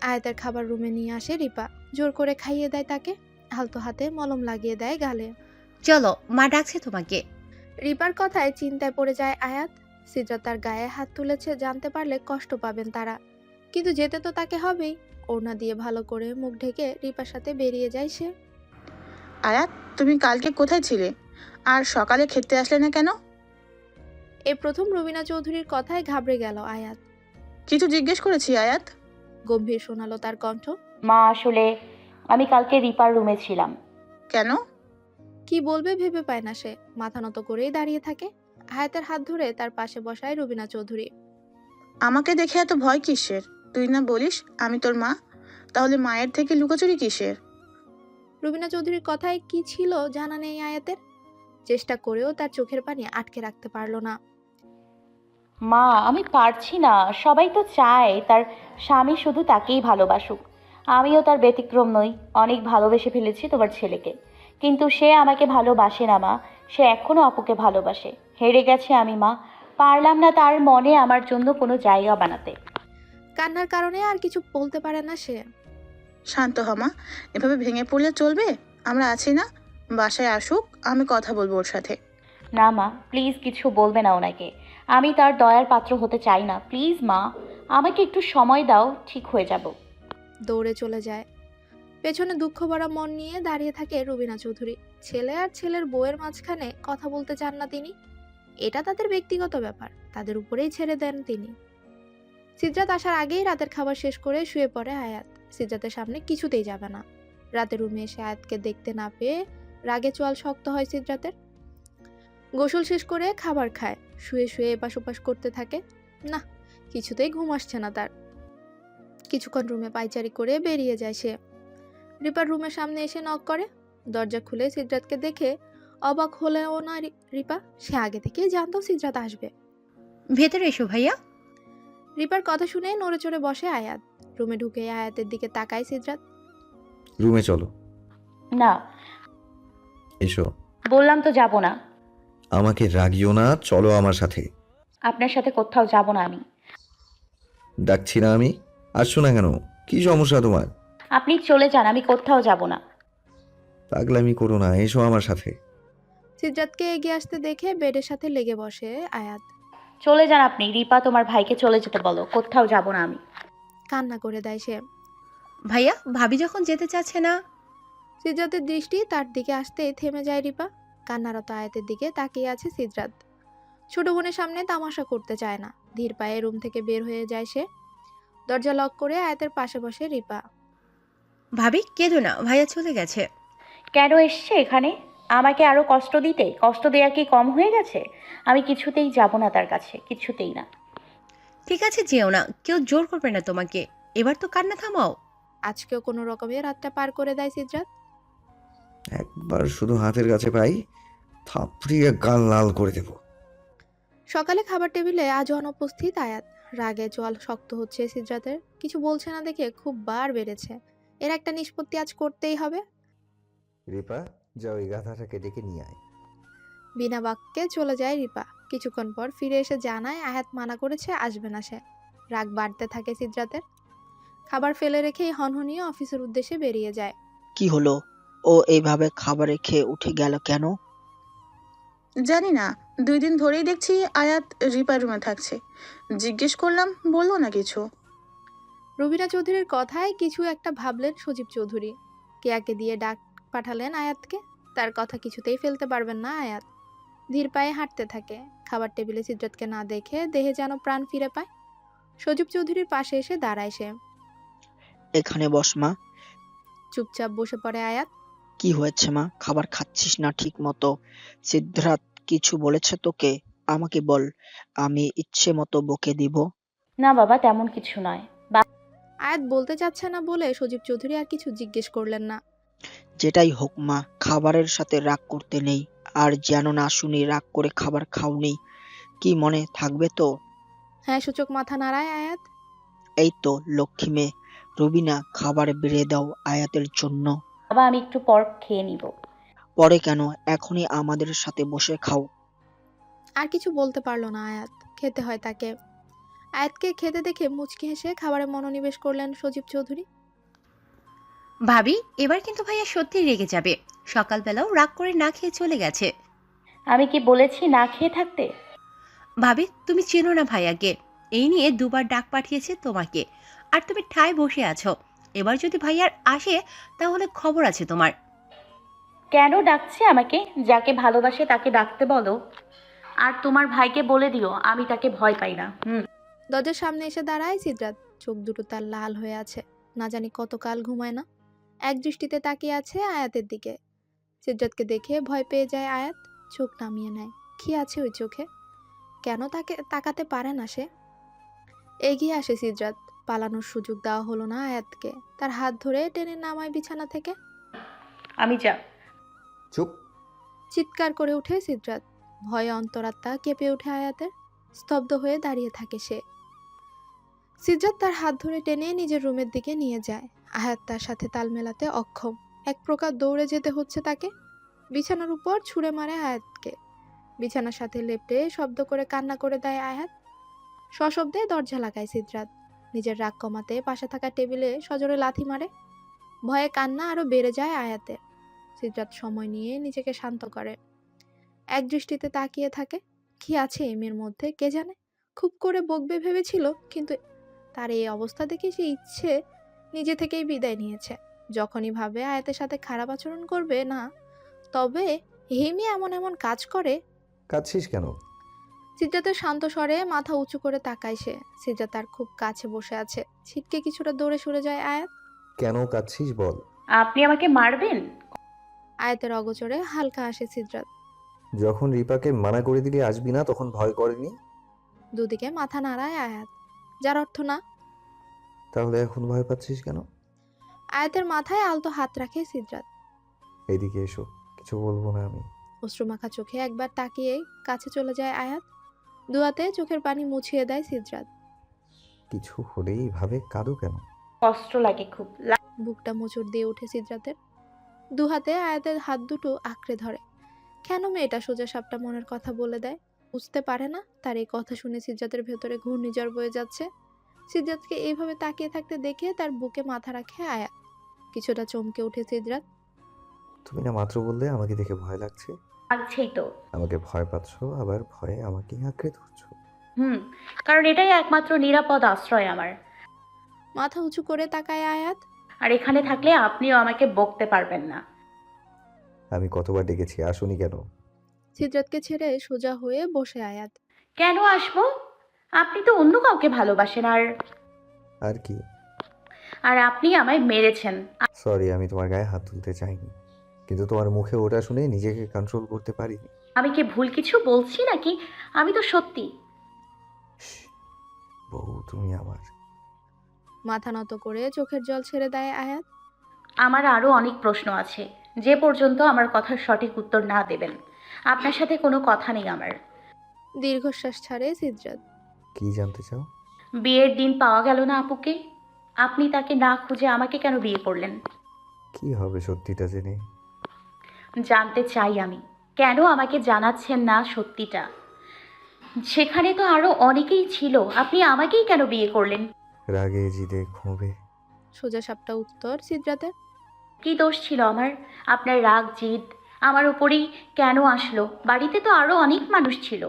আয়াতের খাবার রুমে নিয়ে আসে রিপা। জোর করে খাইয়ে দেয় তাকে। আলতো হাতে মলম লাগিয়ে দেয় গালে। চলো, মা ডাকছে তোমাকে। রিপার কথায় চিন্তায় পড়ে যায় আয়াত। সিদ্রাত তার গায়ে হাত তুলেছে জানতে পারলে কষ্ট পাবেন তারা, কিন্তু যেতে তো তাকে হবেই। ওড়না দিয়ে ভালো করে মুখ ঢেকে রিপার সাথে বেরিয়ে যায় সে। আয়াত, তুমি কালকে কোথায় ছিলে? আর সকালে খেতে আসলে না কেন? এই প্রথম রুবিনা চৌধুরীর কথায় ঘাবড়ে গেল আয়াত। কিছু জিজ্ঞেস করেছি আয়াত? গম্ভীর শোনালো তার কণ্ঠ। মা আসলে আমি কালকে রিপার রুমে ছিলাম। কেন? কি বলবে ভেবে পায় না সে, মাথা নত করেই দাঁড়িয়ে থাকে। আয়াতের হাত ধরে তার পাশে বসায় রুবিনা চৌধুরী। আমাকে দেখে এত ভয় কিসের? তুই না বলিস আমি তোর মা, তাহলে মায়ের থেকে লুকোচুরি কিসের? রুবিনা চৌধুরীর কথায় কি ছিল জানা নেই আয়াতের। চেষ্টা করেও তার চোখের পানি আটকে রাখতে পারল না। মা আমি পারছি না, সবাই তো চায় তার স্বামী শুধু তাকেই ভালোবাসুক। আমিও তার ব্যতিক্রম নই, অনেক ভালোবেসে ফেলেছি তোমার ছেলেকে, কিন্তু সে আমাকে ভালোবাসে না মা। সে এখনো আপুকে ভালোবাসে। হেরে গেছে আমি মা, পারলাম না তার মনে আমার জন্য কোনো জায়গা বানাতে। কান্নার কারণে আর কিছু বলতে পারে না সে। শান্ত হ মা, এভাবে ভেঙে পড়লে চলবে? আমরা আছি না, বাসায় আসুক, আমি কথা বলবো ওর সাথে। না মা, প্লিজ কিছু বলবে না ওনাকে। আমি তার দয়ার পাত্র হতে চাই না। প্লিজ মা, আমাকে একটু সময় দাও, ঠিক হয়ে যাব। দৌড়ে চলে যায়। পেছনে দুঃখ ভরা মন নিয়ে দাঁড়িয়ে থাকে রুবিনা চৌধুরী। ছেলে আর ছেলের বউয়ের মাঝখানে কথা বলতে চান না তিনি। এটা তাদের ব্যক্তিগত ব্যাপার, তাদের উপরেই ছেড়ে দেন তিনি। সিদ্রাত আসার আগেই রাতের খাবার শেষ করে শুয়ে পড়ে আয়াত। সিদ্রাতের সামনে কিছুতেই যাবে না। রাতে রুমে এসে আয়াতকে দেখতে না পেয়ে রাগে চোয়াল শক্ত হয় সিদ্রাতের। গোসল শেষ করে খাবার খায়, শুয়ে শুয়ে এপাশ ওপাশ করতে থাকে। না, কিছুতেই ঘুম আসছে না তার। কিছুক্ষণ রুমে পায়চারি করে বেরিয়ে যায় সে। রিপার রুমের সামনে এসে নক করে। দরজা খুলে সিদ্রাতকে দেখে অবাক হলেও না রিপা। সে আগে থেকেই জানতো সিদ্রাত আসবে। ভেতরে এসো ভাইয়া। রিপার কথা শুনে নড়ে চড়ে বসে আয়াত। রুমে ঢুকে আয়াতের দিকে তাকায় সিদ্রাত। রুমে চলো। না, এসো। বললাম তো যাব না। আমাকে রাগিও না, চলো আমার সাথে। আপনার সাথে কোথাও যাব না আমি। ডাকছি না আমি? আসছো না কেন? কি সমস্যা তোমার? আপনি চলে যান, আমি কোথাও যাব না। পাগলামি করো না, এসো আমার সাথে। সিদ্রাতকে এগিয়ে আসতে দেখে বেডের সাথে লেগে বসে আয়াত। চলে যান আপনি। রিপা তোমার ভাইকে চলে যেতে বলো, কোথাও যাব না আমি। কান্না করে দেয় সে। ভাইয়া, ভাবি যখন যেতে চাচ্ছে না। সিদ্রাতের দৃষ্টি তার দিকে আসতেই থেমে যায় রিপা। কান্নারত আয়াতের দিকে তাকিয়ে আছে সিদ্রাত। ছোট বোনের সামনে তামাশা করতে চায় না। ধীর পায়ে রুম থেকে বের হয়ে যায় সে। দরজা লক করে আয়াতের পাশে বসে রিপা। ভাবি কেঁদো না, ভাইয়া চলে গেছে। কেন এসছে এখানে? আমাকে আরো কষ্ট দিতে? কষ্ট দেয়া কি কম হয়ে গেছে? আমি কিছুতেই যাব না তার কাছে, কিছুতেই না। ঠিক আছে, যেও না, কেউ জোর করবে না তোমাকে। এবার তো কান্না থামাও। আজকেও কোনো রকমে রাতটা পার করে দেয় সিদ্রাত। একবার শুধু হাতের কাছে পাই, থাপড়িয়ে গাল লাল করে দেব। সকালে খাবার টেবিলে আজও অনুপস্থিত আয়াত। রাগে জল শক্ত হচ্ছে সিদ্রাতের। কিছু বলছে না দেখে খুব বার বেড়েছে। এর একটা নিষ্পত্তি আজ করতেই হবে। রিপা, যাও ওই গাধাটাকে ডেকে নিয়ে আয়। বিনা বাক্যে চলে যায় রিপা। কিছুক্ষণ পর ফিরে এসে জানায় আয়াত মানা করেছে, আসবে না সে। রাগ বাড়তে থাকে সিদ্রাতের। খাবার ফেলে রেখেই হনহনিয়ে অফিসের উদ্দেশ্যে বেরিয়ে যায়। কি হলো? ও এইভাবে খাবারে খেয়ে উঠে গেল কেন? জানি না, 2 দিন ধরেই দেখছি আয়াত রিপার রুমে থাকছে। জিজ্ঞেস করলাম, বললো না কিছু। রুবিনা চৌধুরীর কথায় কিছু একটা ভাবলেন সজীব চৌধুরী। কেয়াকে দিয়ে ডাক পাঠালেন আয়াতকে। তার কথা কিছুতেই ফেলতে পারবেন না আয়াত। ধীর পায়ে হাঁটতে থাকে। খাবার টেবিলে সিদ্রাতকে না দেখে দেহে যেন প্রাণ ফিরে পায়। সজীব চৌধুরীর পাশে এসে দাঁড়ায় সে। এখানে বস মা। চুপচাপ বসে পড়ে আয়াত। কি হয়েছে মা? খাবার খাচ্ছিস না ঠিক মতো? সিদ্ধার্থ কিছু বলেছে তোকে? আমাকে বল, আমি ইচ্ছে মতো বকে দিব। না বাবা, তেমন কিছু নয়। আয়াত বলতে চাচ্ছে না বলে সজীব চৌধুরী আর কিছু জিজ্ঞেস করলেন না। যেটাই হোক মা, খাবারের সাথে রাগ করতে নেই। আর যেন না শুনি রাগ করে খাবার খাওনি। কি মনে থাকবে তো? হ্যাঁ সূচক মাথা নাড়ায় আয়াত। এই তো লক্ষ্মী মেয়ে। রুবিনা, খাবার বেড়ে দাও আয়াতের জন্য। বাবা আমি একটু পর খেয়ে নিব। পরে কেন? এখনই আমাদের সাথে বসে খাও। আর কিছু বলতে পারলো না আয়াত। খেতে হয় তাকে। আয়াতকে খেতে দেখে মুচকি হেসে খাবারে মনোনিবেশ করলেন সজীব চৌধুরী। ভাবি, এবার কিন্তু ভাইয়া সত্যিই রেগে যাবে। সকালবেলাও রাগ করে না খেয়ে চলে গেছে। আমি কি বলেছি না খেয়ে থাকতে? ভাবি, তুমি চেনো না ভাইয়াকে। এই নিয়ে 2 বার ডাক পাঠিয়েছে তোমাকে, আর তুমি ঠায় বসে আছো। এবার যদি ভাইয়ার আসে তাহলে খবর আছে তোমার। কেন ডাকছে আমাকে? যাকে ভালোবাসে তাকে ডাকতে বলো। আর তোমার ভাইকে বলে দিও আমি তাকে ভয় পাই না। দরজার সামনে এসে দাঁড়ায় সিদ্ধার্থ। চোখ দুটো তার লাল হয়ে আছে, না জানি কতকাল ঘুমায় না। এক দৃষ্টিতে তাকিয়ে আছে আয়াতের দিকে। সিদ্ধার্থকে দেখে ভয় পেয়ে যায় আয়াত, চোখ নামিয়ে নেয়। কি আছে ওই চোখে? কেন তাকে তাকাতে পারে না সে? এগিয়ে আসে সিদ্ধার্থ। পালানোর সুযোগ দেওয়া হলো না আয়াতকে। তার হাত ধরে টেনে নামায় বিছানা থেকে। আমি যা। চুপ। চিৎকার করে উঠে সিদ্ধার্থ। ভয়ে অন্তরাত্মা কেঁপে ওঠে আয়াতের। স্তব্ধ হয়ে দাঁড়িয়ে থাকে সে। সিদ্ধার্থ তার হাত ধরে টেনে নিজের রুমের দিকে নিয়ে যায়। আয়াত তার সাথে তাল মেলাতে অক্ষম। এক প্রকার দৌড়ে যেতে হচ্ছে তাকে। বিছানার উপর ছুঁড়ে মারে আয়াতকে। বিছানার সাথে লেপ্টে শব্দ করে কান্না করে দেয় আয়াত। সশব্দে দরজা লাগায় সিদ্ধার্থ। নিজের রাগ কমাতে পাশে থাকা টেবিলে সজোরে লাথি মারে। ভয়ে কান্না আরো বেড়ে যায় আয়াতের। সিদ্ধার্থ সময় নিয়ে নিজেকে শান্ত করে। এক দৃষ্টিতে তাকিয়ে থাকে। কি আছে এই মেয়ের মধ্যে কে জানে। খুব করে বকবে ভেবেছিল, কিন্তু তার এই অবস্থা দেখে সে ইচ্ছে নিজে থেকেই বিদায় নিয়েছে। যখনই ভাবে আয়াতের সাথে খারাপ আচরণ করবে না, তবে এই মেয়ে এমন এমন কাজ করে। কাঁদছিস কেন? সিদ্ধার্থের শান্ত স্বরে মাথা উঁচু করে তাকায় সে। সিদ্ধার্থ তার খুব কাছে বসে আছে। ছিটকে কিছুটা দৌড়ে সরে যায় আয়াত। কেন কাঁদছিস বল। আপনি আমাকে মারবেন? আয়াতের অগোচরে হালকা আসে সিদ্ধার্থ। যখন রিপাকে মানা করে দিলি আসবি না, তখন ভয় করেনি? দুদিকে মাথা নাড়ায় আয়াত, যার অর্থ না। তাহলে এখন ভয় পাচ্ছিস কেন? আয়াতের মাথায় আলতো হাত রাখে সিদ্ধার্থ। এদিকে এসো, কিছু বলবো না আমি। অশ্রুমাখা চোখে একবার তাকিয়ে কাছে চলে যায় আয়াত। দুহাতে চোখের পানি মুছিয়ে দেয় সিদ্ধার্থ। কিছু হলেই ভাবে কাঁদো কেন? কষ্ট লাগে খুব। বুকটা মোচড় দিয়ে ওঠে সিদ্ধার্থের। দুহাতে আয়াতের হাত দুটো আঁকড়ে ধরে। কেন মেয়েটা সোজা সাপটা মনের কথা বলে দেয়? বুঝতে পারে না তার এই কথা শুনে সিদ্ধার্থের ভেতরে ঘূর্ণিঝড় বয়ে যাচ্ছে। সিদ্ধার্থকে এইভাবে তাকিয়ে থাকতে দেখে তার বুকে মাথা রাখে আয়াত। কিছুটা চমকে উঠে সিদ্ধার্থ। তুমি না মাত্র বললে আমাকে দেখে ভয় লাগছে? লাগছেই তো। আমাকে ভয় পাচ্ছ, আবার ভয়ে আমাকে আঁকড়ে ধরছো। কারণ এটাই একমাত্র নিরাপদ আশ্রয় আমার। মাথা উঁচু করে তাকায় আয়াত। আর এখানে থাকলে আপনিও আমাকে বকতে পারবেন না। আমি কতবার ডেকেছি, আসোনি কেন? সিদ্ধার্থকে ছেড়ে সোজা হয়ে বসে আয়াত। কেন আসবো? আপনি তো অন্য কাউকে ভালোবাসেন। আর কি? আর আপনি আমায় মেরেছেন। সরি, আমি তোমার গায়ে হাত তুলতে চাইনি, কিন্তু তোমার মুখে ওটা শুনে নিজেকে কন্ট্রোল করতে পারিনি। আমি কি ভুল কিছু বলছি নাকি? আমি তো সত্যি। বউ তুমি আমার। মাথা নত করে চোখের জল ছেড়ে দেয় আয়াত। আমার আরও অনেক প্রশ্ন আছে, যে পর্যন্ত আমার কথার সঠিক উত্তর না দেবেন আপনার সাথে কোনো কথা নেই আমার। দীর্ঘশ্বাস ছাড়ে সিদ্ধার্থ। কি জানতে চাও? বিয়ের দিন পাওয়া গেল না আপুকে। আপনি তাকে না খুঁজে আমাকে কেন বিয়ে করলেন? কি হবে সত্যিটা জেনে? জানতে চাই আমি, কেন আমাকে জানাচ্ছেন না সত্যিটা? সেখানে তো আরো অনেকেই ছিল, আপনি আমাকেই কেন বিয়ে করলেন? রাগে জিদে ক্ষোভে। সোজা সাপটা উত্তর সিদ্ধার্থের। কি দোষ ছিল আমার? আপনার রাগ জিদ আমার উপরেই কেন আসলো? বাড়িতে তো আরো অনেক মানুষ ছিল।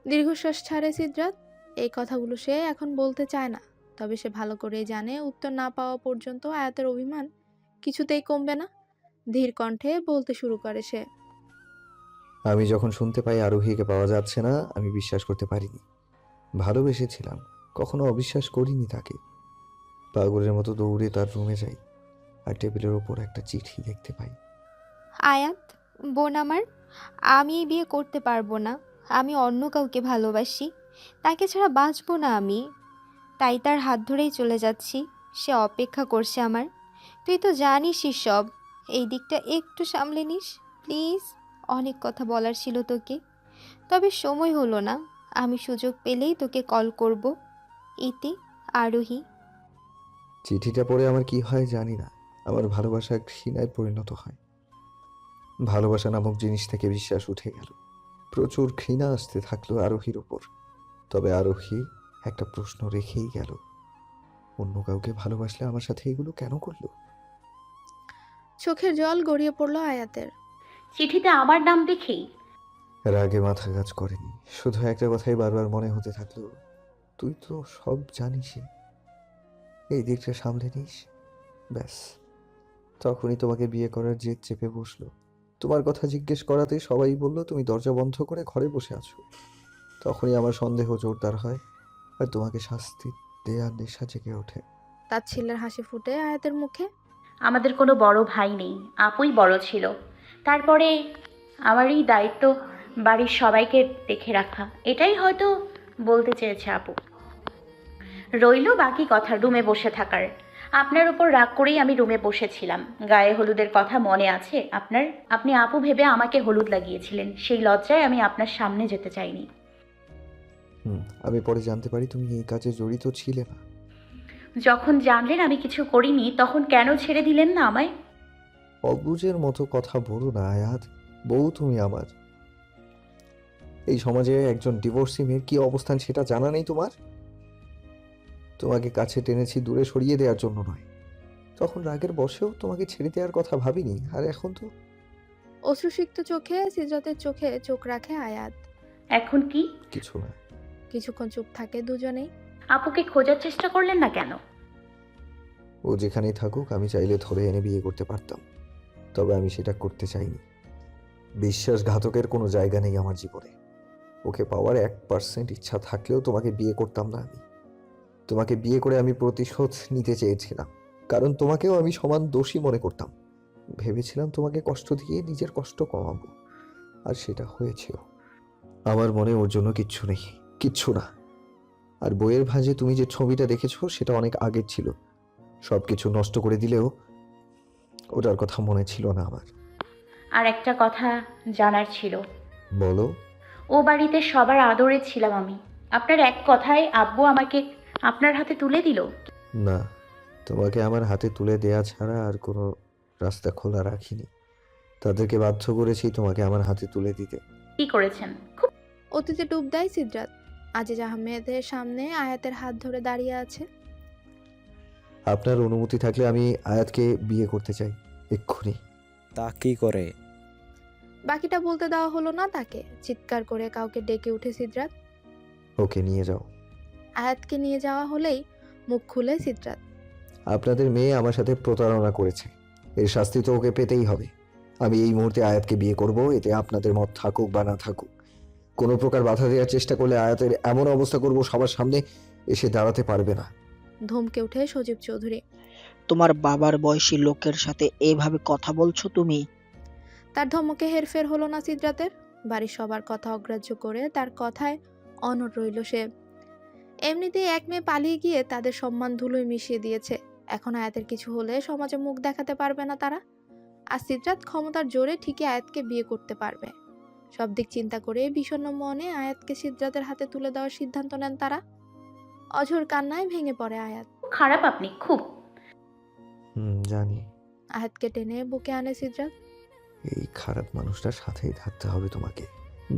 দীর্ঘশ্বাস ছাড়ে সিদ্ধার্থ। এই কথাগুলো সে এখন বলতে চায় না, তবে সে ভালো করেই জানে উত্তর না পাওয়া পর্যন্ত আয়াতের অভিমান কিছুতেই কমবে না। ধীর কণ্ঠে বলতে শুরু করে সে। আমি যখন শুনতে পাই আরোহীকে পাওয়া যাচ্ছে না, আমি বিশ্বাস করতে পারিনি। ভালোবেসেছিলাম, কখনো অবিশ্বাস করিনি তাকে। পাগলের মতো দৌড়ে তার রুমে যাই, আর টেবিলের ওপর একটা চিঠি দেখতে পাই। আয়াত, বোন আমার, আমি এই বিয়ে করতে পারবো না। আমি অন্য কাউকে ভালোবাসি, তাকে ছাড়া বাঁচবো না আমি। তাই তার হাত ধরেই চলে যাচ্ছি। সে অপেক্ষা করছে আমার। তুই তো জানিসই সব। এই দিকটা একটু সামলে নিস প্লিজ। অনেক কথা বলার ছিল তোকে, তবে সময় হলো না। আমি সুযোগ পেলেই তোকে কল করব। ইতি, আরোহী। চিঠিটা পড়ে আমার কি হয় জানি না, আমার ভালোবাসা ঘৃণায় পরিণত হয়। ভালোবাসা নামক জিনিস থেকে বিশ্বাস উঠে গেল। প্রচুর ঘৃণা আসতে থাকলো আরোহীর ওপর। তবে আরোহী একটা প্রশ্ন রেখেই গেল, অন্য কাউকে ভালোবাসলে আমার সাথে এগুলো কেন করলো? চোখের জল গড়িয়ে পড়ল আয়াতের। চিঠিতে আমার নাম দেখেই? রাগে মাথা কাজ করেনি, শুধু একটা কথাই বারবার মনে হতে থাকলো, তুই তো সব জানিসই, এই দিকটা সামলে নিস। ব্যাস, তখনই তোমাকে বিয়ে করার জেদ চেপে বসলো। তোমার কথা জিজ্ঞেস করাতে সবাই বলল তুমি দরজা বন্ধ করে ঘরে বসে আছো। তখনই আমার সন্দেহ জোরদার হয় আর তোমাকে শাস্তি দেয়ার নেশা জেগে ওঠে। তার ছেলের হাসি ফুটে আয়াতের মুখে। আমাদের কোনো বড় ভাই নেই, আপুই বড় ছিল। তারপরে আমারই দায়িত্ব বাড়ির সবাইকে দেখে রাখা, এটাই হয়তো বলতে চেয়েছে আপু। রইল বাকি কথা রুমে বসে থাকার। আপনার উপর রাগ করেই আমি রুমে বসেছিলাম। গায়ে হলুদের কথা মনে আছে আপনার? আপনি আপু ভেবে আমাকে হলুদ লাগিয়েছিলেন, সেই লজ্জায় আমি আপনার সামনে যেতে চাইনি। আমি পরে জানতে পারি তুমি এই কাজে জড়িত ছিলে না। যখন জানলেন আমি কিছু করিনি, তখন কেন ছেড়ে দিলেন না আমায়? অবুঝের মতো কথা বলো না আয়াত। বউ তুমি আমার। এই সমাজে একজন ডিভোর্সি মেয়ের কি অবস্থান সেটা জানা নেই তোমার? তোমাকে কাছে টেনেছি দূরে সরিয়ে দেওয়ার জন্য নয়। তখন রাগের বশেও তোমাকে ছেড়ে দেওয়ার কথা ভাবিনি, আর এখন তো। অশ্রুসিক্ত চোখে সিজরাতের চোখে চোখ রাখে আয়াত। এখন কি? কিছু না। কিছুক্ষণ চুপ থাকে দুজনেই। আপুকে খোঁজার চেষ্টা করলেন না কেন? ও যেখানেই থাকুক আমি চাইলে ধরে এনে বিয়ে করতে পারতাম, তবে আমি সেটা করতে চাইনি। বিশ্বাসঘাতকের কোনো জায়গা নেই আমার জীবনে। ওকে পাওয়ার 1% ইচ্ছা থাকলেও তোমাকে বিয়ে করতাম না আমি। তোমাকে বিয়ে করে আমি প্রতিশোধ নিতে চেয়েছিলাম, কারণ তোমাকেও আমি সমান দোষী মনে করতাম। ভেবেছিলাম তোমাকে কষ্ট দিয়ে নিজের কষ্ট কমাবো, আর সেটা হয়েছেও। আমার মনে ওর জন্য কিচ্ছু নেই, কিচ্ছু না। আর বইয়ের ভাঁজে তুমি যে ছবিটা দেখেছো সেটা অনেক আগের ছিল। সবকিছু নষ্ট করে দিলেও ওটার কথা মনে ছিল না আমার। আর একটা কথা জানার ছিল। বলো। ও বাড়িতে সবার আদরে ছিলাম আমি। আপনার এক কথায় আব্বু আমাকে আপনার হাতে তুলে দিল। না, তোমাকে আমার হাতে তুলে দেয়া ছাড়া আর কোনো রাস্তা খোলা রাখিনি। তাদেরকে বাধ্য করেছি তোমাকে আমার হাতে তুলে দিতে। কি করেছেন? খুব অতীতে ডুব দেয় সিজরাত। আজিজ আহমেদের সামনে আয়াতের হাত ধরে দাঁড়িয়ে আছে। আপনার অনুমতি থাকলে আমি আয়াতকে বিয়ে করতে চাই, এক্ষুনি। তা কি করে? বাকিটা বলতে দেওয়া হলো না তাকে। চিৎকার করে কাউকে ডেকে উঠে সিজরাত। ওকে নিয়ে যাও। আয়াতকে নিয়ে যাওয়া হলেই মুখ খুলে সিজরাত। আপনাদের মেয়ে আমার সাথে প্রতারণা করেছে, এর শাস্তি তো ওকে পেতেই হবে। আমি এই মুহূর্তে আয়াতকে বিয়ে করব, এতে আপনাদের মত থাকুক বা না থাকুক। কোনো প্রকার বাধা দেওয়ার চেষ্টা করলে আয়াতের এমন অবস্থা করব সবার সামনে এসে দাঁড়াতে পারবে না। ধমকে উঠে সজীব চৌধুরী। তোমার বাবার বয়সী লোকের সাথে এভাবে কথা বলছো তুমি? তার ধমকে হেরফের হলো না সিজরাতের। বাড়ির সবার কথা অগ্রাহ্য করে তার কথায় অনড় রইল সে। এমনিতেই এক মেয়ে পালিয়ে গিয়ে তাদের সম্মান ধুলোয় মিশিয়ে দিয়েছে। এখন আয়াতের কিছু হলে সমাজে মুখ দেখাতে পারবে না তারা। আর সিজরাত ক্ষমতার জোরে ঠিকই আয়াতকে বিয়ে করতে পারবে। সব দিক চিন্তা করে বিষণ্ণ মনে আয়াতকে সিজরাতের হাতে তুলে দেওয়ার সিদ্ধান্ত নেন তারা। অঝোর কান্নায় ভেঙে পড়ে আয়াত। খারাপ আপনি, খুব। জানি। আয়াতকে টেনে বুকে আনে সিজরাত। এই খারাপ মানুষটার সাথেই থাকতে হবে তোমাকে।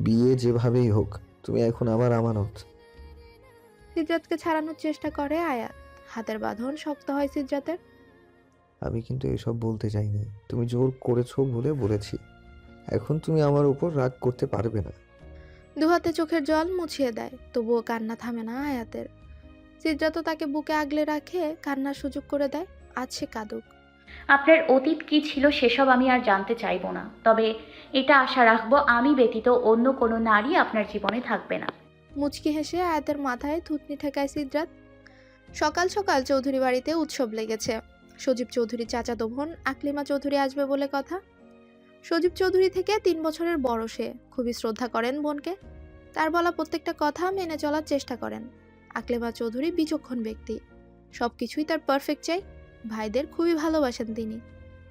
বিয়ে যেভাবেই হোক, তুমি এখন আমার আমানত। সিজরাতকে ছাড়ানোর চেষ্টা করে আয়াত। হাতের বাঁধন শক্ত হয় সিজরাতের। আমি কিন্তু এসব বলতে চাইনি, তুমি জোর করেছো বলে বলেছি। এখন তুমি আমার উপর রাগ করতে পারবে না। দুহাতে চোখের জল মুছিয়ে দেয়, তবুও কান্না থামে না আয়াতের। সিজরাতও তাকে বুকে আগলে রাখে, কান্নার সুযোগ করে দেয়। আজ সে কাঁদুক। আপনার অতীত কি ছিল সেসব আমি আর জানতে চাইবো না, তবে এটা আশা রাখবো আমি ব্যতীত অন্য কোনো নারী আপনার জীবনে থাকবে না। মুচকি হেসে আয়াতের মাথায় থুতনি ঠেকায় সিজরাত। সকাল সকাল চৌধুরী বাড়িতে উৎসব লেগেছে। সজীব চৌধুরী চাচাতো বোন আকলিমা চৌধুরী আসবে বলে কথা। সজীব চৌধুরী থেকে 3 বছরের বড় সে। খুবই শ্রদ্ধা করেন বোনকে। তার বলা প্রত্যেকটা কথা মেনে চলার চেষ্টা করেন। আকলিমা চৌধুরী বিচক্ষণ ব্যক্তি, সবকিছুই তার পারফেক্ট চাই। ভাইদের খুবই ভালোবাসেন তিনি,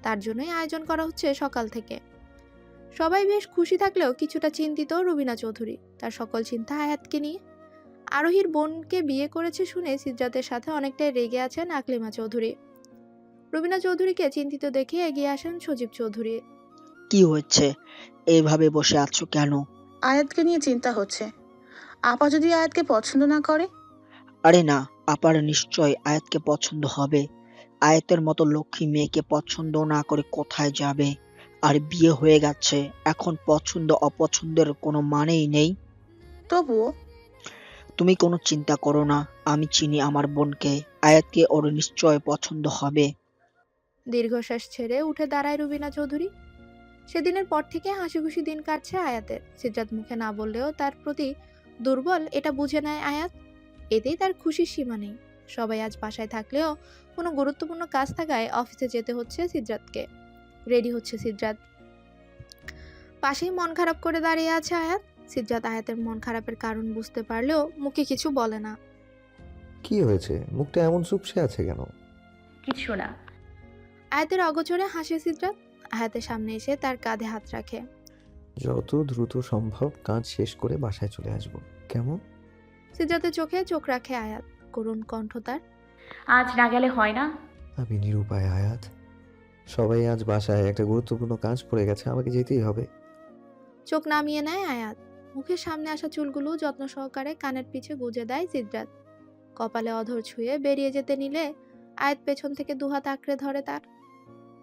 তার জন্যই আয়োজন করা হচ্ছে সকাল থেকে। সবাই বেশ খুশি থাকলেও কিছুটা চিন্তিত রুবিনা চৌধুরী। তার সকল চিন্তা আয়াতকে নিয়ে। আরোহীর বোনকে বিয়ে করেছে শুনে সিজরাতের সাথে অনেকটাই রেগে আছেন আকলিমা চৌধুরী। রুবিনা চৌধুরীকে চিন্তিত দেখে এগিয়ে আসেন সজীব চৌধুরী। কি হচ্ছে? এইভাবে বসে আছো কেন? আয়াতকে নিয়ে চিন্তা হচ্ছে। আপা যদি আয়াতকে পছন্দ না করে? আরে না, আপার নিশ্চয় আয়াতকে পছন্দ হবে। আয়াতের মতো লক্ষ্মী মেয়েকে পছন্দ না করে কোথায় যাবে? আর বিয়ে হয়ে গেছে, এখন পছন্দ অপছন্দের কোনো মানেই নেই। তবুও তুমি কোনো চিন্তা করো না, আমি চিনি আমার বোনকে। আয়াতকে ওর নিশ্চয় পছন্দ হবে। দীর্ঘশ্বাস ছেড়ে উঠে দাঁড়ায় রুবিনা চৌধুরী। সেদিনের পর থেকে হাসি খুশি দিন কাটছে আয়াতের। সিদ্ধার্থ মুখে না বললেও তার প্রতি দুর্বল এটা বুঝে নেয় আয়াত। এতেই তার খুশির সীমা নেই। সবাই আজ বাসায় থাকলেও কোনো গুরুত্বপূর্ণ কাজ থাকায় অফিসে যেতে হচ্ছে সিদ্ধার্থকে। রেডি হচ্ছে সিদ্ধার্থ। পাশেই মন খারাপ করে দাঁড়িয়ে আছে আয়াত। সিদ্ধার্থ আয়াতের মন খারাপের কারণ বুঝতে পারলেও মুখে কিছু বলে না। কি হয়েছে, মুখটা এমন চুপসে আছে কেন? কিছু না। আয়াতের অগোচরে হাসে সিদ্ধার্থ। আয়াতের সামনে এসে তার কাঁধে হাত রাখে। যত দ্রুত সম্ভব কাজ শেষ করে বাসায় চলে আসব, কেমন? সিদ্ধার্থের চোখে চোখ রাখে আয়াত। করুণ কণ্ঠ তার। আজ না গেলে হয় না? আমি নিরুপায় আয়াত। সবাই আজ বাসায়, একটা গুরুত্বপূর্ণ কাজ পড়ে গেছে, আমাকে যেতেই হবে। চোখ নামিয়ে নেয় আয়াত। মুখের সামনে আসা চুলগুলো যত্ন সহকারে কানের পিছে গুজে দেয় সিদ্ধার্থ। কপালে অধর ছুঁয়ে বেরিয়ে যেতে নিলে আয়াত পেছন থেকে দুহাত আঁকড়ে ধরে তার।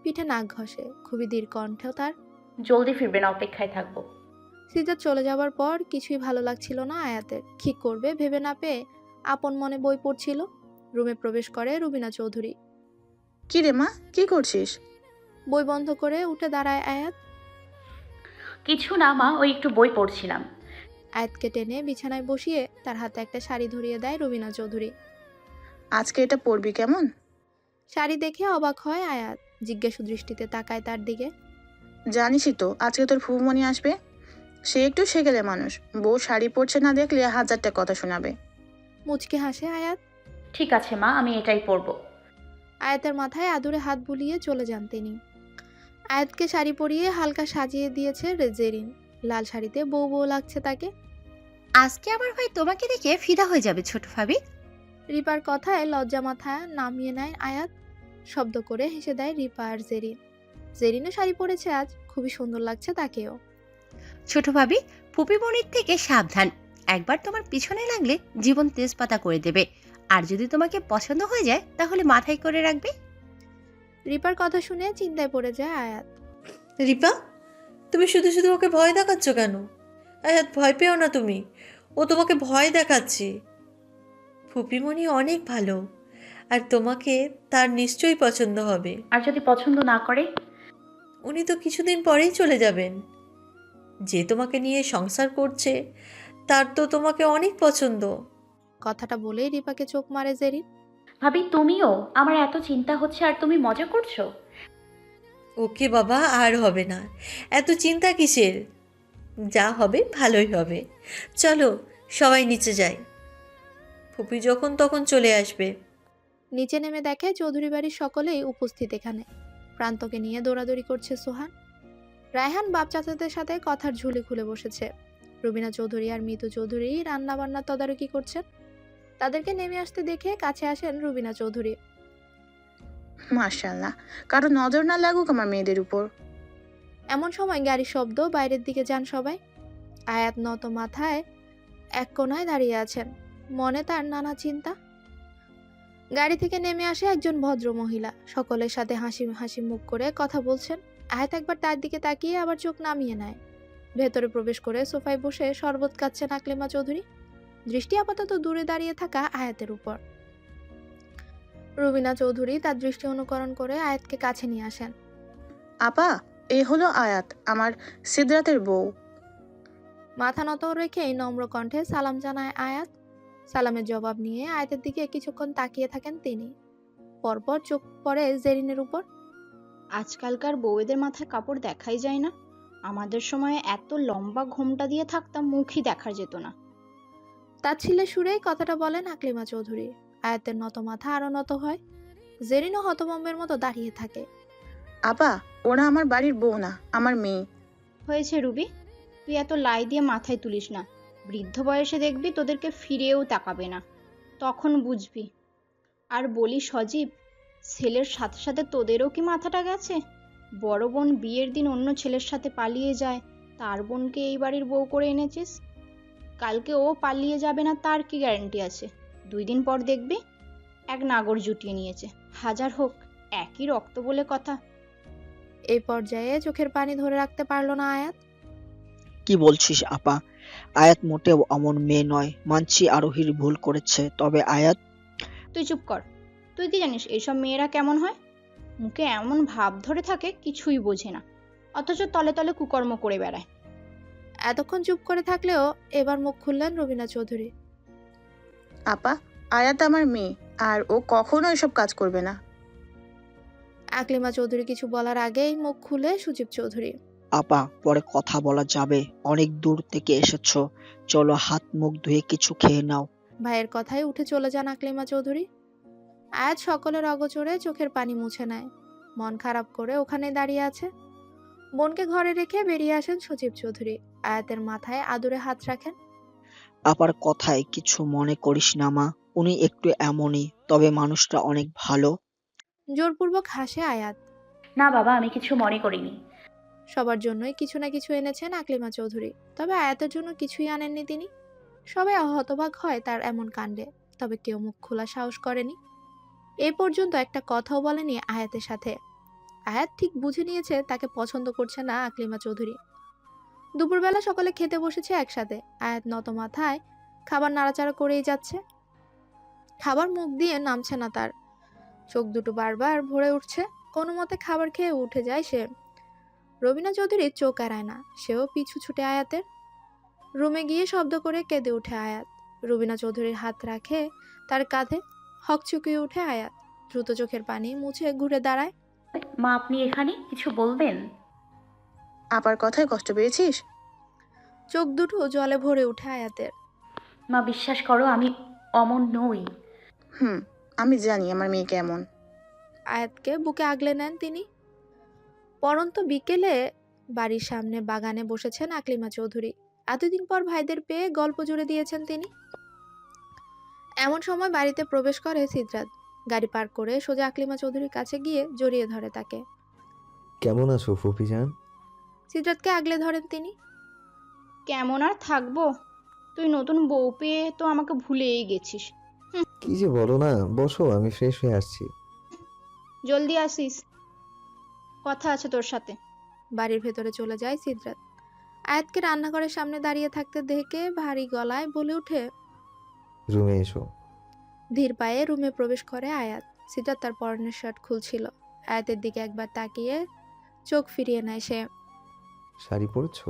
পিঠে নাক ঘষে। খুবই দীর্ঘ কণ্ঠ তার। জলদি ফিরবেন, অপেক্ষায় থাকবো। সিদ্ধার্থ চলে যাবার পর কিছুই ভালো লাগছিল না আয়াতের। কি করবে ভেবে না পেয়ে আপন মনে বই পড়ছিল। রুমে প্রবেশ করে রুবিনা চৌধুরী। কি রে মা, কি করছিস? বই বন্ধ করে উঠে দাঁড়ায় আয়াত। কিছু না মা, ওই একটু বই পড়ছিলাম। আয়াতকে টেনে বিছানায় বসিয়ে তার হাতে একটা শাড়ি ধরিয়ে দেয় রুবিনা চৌধুরী। আজকে এটা পরবি কেমন? শাড়ি দেখে অবাক হয় আয়াত। জিজ্ঞাসু দৃষ্টিতে তাকায় তার দিকে। জানিসই তো আজকে তোর ফুফুমণি আসবে। সে একটু সেকেলে মানুষ, বউ শাড়ি পরছে না দেখলে হাজারটা কথা শোনাবে। মুচকে হাসে আয়াত। ঠিক আছে মা, আমি এটাই পরবো। আয়াতের মাথায় আদুরে হাত বুলিয়ে চলে যান তিনি। আয়াতকে শাড়ি পরিয়ে হালকা সাজিয়ে দিয়েছে জেরিন। লাল শাড়িতে বউ বউ লাগছে তাকে। আজকে আমার ভাই তোমাকে দেখে ফিদা হয়ে যাবে ছোট ভাবি। রিপার কথায় লজ্জা মাথা নামিয়ে নেয় আয়াত। শব্দ করে হেসে দেয় রিপা আর জেরিন। জেরিনও শাড়ি পরেছে আজ, খুবই সুন্দর লাগছে তাকেও। ছোট ভাবি, ফুপি বোনের থেকে সাবধান। একবার তোমার পিছনে লাগলে জীবন তেজপাতা করে দেবে। আর যদি তোমাকে পছন্দ হয়ে যায় তাহলে মাথায় করে রাখবে। রিপার কথা শুনে চিন্তায় পড়ে যায় আয়াত। রিপা, তুমি শুধু শুধু ওকে ভয় দেখাচ্ছ কেন? আয়াত, ভয় পেও না তুমি, ও তোমাকে ভয় দেখাচ্ছে। ফুপিমণি অনেক ভালো, আর তোমাকে তার নিশ্চয়ই পছন্দ হবে। আর যদি পছন্দ না করে? উনি তো কিছুদিন পরেই চলে যাবেন। যে তোমাকে নিয়ে সংসার করছে তার তো তোমাকে অনেক পছন্দ। কথাটা বলেই রিপাকে চোখ মারে জেরিন। ভাবি তুমিও? আমার এত চিন্তা হচ্ছে আর তুমি মজা করছো? ওকে বাবা, আর হবে না, এত চিন্তা কিসের? যা হবে ভালোই হবে। চলো সবাই নিচে যাই, ফুপি যখন তখন চলে আসবে। নিচে নেমে দেখে চৌধুরী বাড়ির সকলেই উপস্থিত এখানে। প্রান্তকে নিয়ে দৌড়াদৌড়ি করছে সোহান। রায়হান বাপ চাচাদের সাথে কথার ঝুলি খুলে বসেছে। রুবিনা চৌধুরী আর মিতু চৌধুরী রান্না বান্নার তদারকি করছেন। তাদেরকে নেমে আসতে দেখে কাছে আসেন রুবিনা চৌধুরী। মাশাআল্লাহ, কারো নজর না লাগুক আমার মেয়েদের উপর। এমন সময় গাড়ির শব্দ, বাইরের দিকে যান সবাই। আয়াত নত মাথায় এক কোনায় দাঁড়িয়ে আছেন। মনে তার নানা চিন্তা। গাড়ি থেকে নেমে আসে একজন ভদ্র মহিলা। সকলের সাথে হাসি হাসি মুখ করে কথা বলছেন। আয়াত একবার তার দিকে তাকিয়ে আবার চোখ নামিয়ে নেয়। ভেতরে প্রবেশ করে সোফায় বসে শরবত খাচ্ছেন আকলিমা চৌধুরী। দৃষ্টি আপাতত দূরে দাঁড়িয়ে থাকা আয়াতের উপর। রুবিনা চৌধুরী তার দৃষ্টি অনুকরণ করে আয়াতকে কাছে নিয়ে আসেন। আপা, এই হলো আয়াত, আমার সিদ্রাতের বউ। মাথা নত রেখেই নম্র কণ্ঠে সালাম জানায় আয়াত। সালামের জবাব নিয়ে আয়াতের দিকে কিছুক্ষণ তাকিয়ে থাকেন তিনি। পরপর চোখ পড়ে জেরিনের উপর। আজকালকার বউয়েদের মাথায় কাপড় দেখাই যায় না। আমাদের সময়ে এত লম্বা ঘোমটা দিয়ে থাকতাম, মুখই দেখা যেত না। তার ছেলে সুরেই কথাটা বলেন আকলিমা চৌধুরী। আয়াতের নত মাথা আরো নত হয়। জেরিনও হতভম্বের মতো দাঁড়িয়ে থাকে। আপা, ওরা আমার বাড়ির বউ না, আমার মেয়ে। হয়েছে রুবি, তুই এত লাই দিয়ে মাথায় তুলিস না। বৃদ্ধ বয়সে দেখবি তোদেরকে ফিরেও তাকাবে না, তখন বুঝবি। আর বলি সজীব, ছেলের সাথে সাথে তোদেরও কি মাথাটা গেছে? বড় বোন বিয়ের দিন অন্য ছেলের সাথে পালিয়ে যায়, তার বোনকে এই বাড়ির বউ করে এনেছিস। কালকে ও পালিয়ে যাবে না তার কি গ্যারান্টি আছে? 2 দিন পর দেখবি এক নাগর জুটিয়ে নিয়েছে। হাজার হোক, একই রক্ত বলে কথা। এই পর্যায়ে চোখের পানি ধরে রাখতে পারল না আয়াত। কি বলছিস আপা? আয়াত মোটেও অমন মেয়ে নয়। মানছি আরোহীর ভুল করেছে, তবে আয়াত। তুই চুপ কর। তুই কি জানিস এইসব মেয়েরা কেমন হয়? মুখে এমন ভাব ধরে থাকে কিছুই বোঝে না। অথচ তলে তলে কুকর্ম করে বেড়ায়। এতক্ষণ চুপ করে থাকলেও এবার মুখ খুললেন রবিনা চৌধুরী। আপা, আয়াত আমার মেয়ে, আর ও কখনো এসব কাজ করবে না। আকলিমা চৌধুরী কিছু বলার আগেই মুখ খুলে সুজিব চৌধুরী। আপা, পরে কথা বলা যাবে, অনেক দূর থেকে এসেছো, চলো হাত মুখ ধুয়ে কিছু খেয়ে নাও। ভাইয়ের কথায় উঠে চলে যান আকলিমা চৌধুরী। আয়াত সকলের অগোচরে চোখের পানি মুছে নেয়, মন খারাপ করে ওখানে দাঁড়িয়ে আছে। বোনকে ঘরে রেখে বেরিয়ে আসেন সজীব চৌধুরী। আয়াতের মাথায় আদুরে হাত রাখেন। আপার কথায় কিছু মনে করিস না মা, উনি একটু এমনই, তবে মানুষটা অনেক ভালো। জোরপূর্বক হাসে আয়াত। না বাবা, আমি কিছু মনে করিনি। সবার জন্যই কিছু না কিছু এনেছেন আকলিমা চৌধুরী, তবে আয়াতের জন্য কিছুই আনেননি তিনি। সবাই হতবাক হয় তার এমন কাণ্ডে, তবে কেউ মুখ খোলা সাহস করেনি। এই পর্যন্ত একটা কথাও বলেনি আয়াতের সাথে। আয়াত ঠিক বুঝে নিয়েছে তাকে পছন্দ করছে না আকলিমা চৌধুরী। দুপুরবেলা সকলে খেতে বসেছে একসাথে। আয়াত নত মাথায় খাবার নাড়াচাড়া করেই যাচ্ছে। খাবার মুখ দিয়ে নামছে না তার, চোখ দুটো বারবার ভরে উঠছে। কোনো মতে খাবার খেয়ে উঠে যায় সে। রবিনা চৌধুরীর চোখ এড়ায় না, সেও পিছু ছুটে আয়াতের। রুমে গিয়ে শব্দ করে কেঁদে উঠে আয়াত। রবিনা চৌধুরীর হাত রাখে তার কাঁধে। হকচকিয়ে উঠে আয়াত, দ্রুত চোখের পানি মুছে ঘুরে দাঁড়ায়। মা, আপনি এখানে কিছু বলবেন? আপার কথায় কষ্ট পেয়েছিস? চোখ দুটো জলে ভরে উঠে আয়াতের। মা, বিশ্বাস করো, আমি অমন নই। আমি জানি আমার মেয়ে কেমন। আয়াতকে বুকে আগলে নেন তিনি। পরন্ত বিকেলে বাড়ির সামনে বাগানে বসেছেন আকলিমা চৌধুরী। এতদিন পর ভাইদের পেয়ে গল্প জুড়ে দিয়েছেন তিনি। এমন সময় বাড়িতে প্রবেশ করে সিদ্রাত। গাড়ি পার্ক করে সোজা আকলিমা চৌধুরীর কাছে গিয়ে জড়িয়ে ধরে তাকে। কেমন আছো ফুপি জান? সিদ্রাতকে আগলে ধরেন তিনি। কেমন আর থাকবো, তুই নতুন বউ পেয়ে তো আমাকে ভুলেই গেছিস। কি যে বলো না, বসো, আমি ফ্রেশ হয়ে আসছি। জলদি আসিস, কথা আছে তোর সাথে। বাড়ির ভেতরে চলে যায় সিদ্রাত। আয়াতকে রান্নাঘরের সামনে দাঁড়িয়ে থাকতে দেখে ভারী গলায় বলে ওঠে, রুমে এসো। ধীর পায়ে রুমে প্রবেশ করে আয়াত। সিদ্রাত তার পরনের শার্ট খুলছিল। আয়াতের দিকে একবার তাকিয়ে চোখ ফিরিয়ে নেয় সে। শাড়ি পরেছো?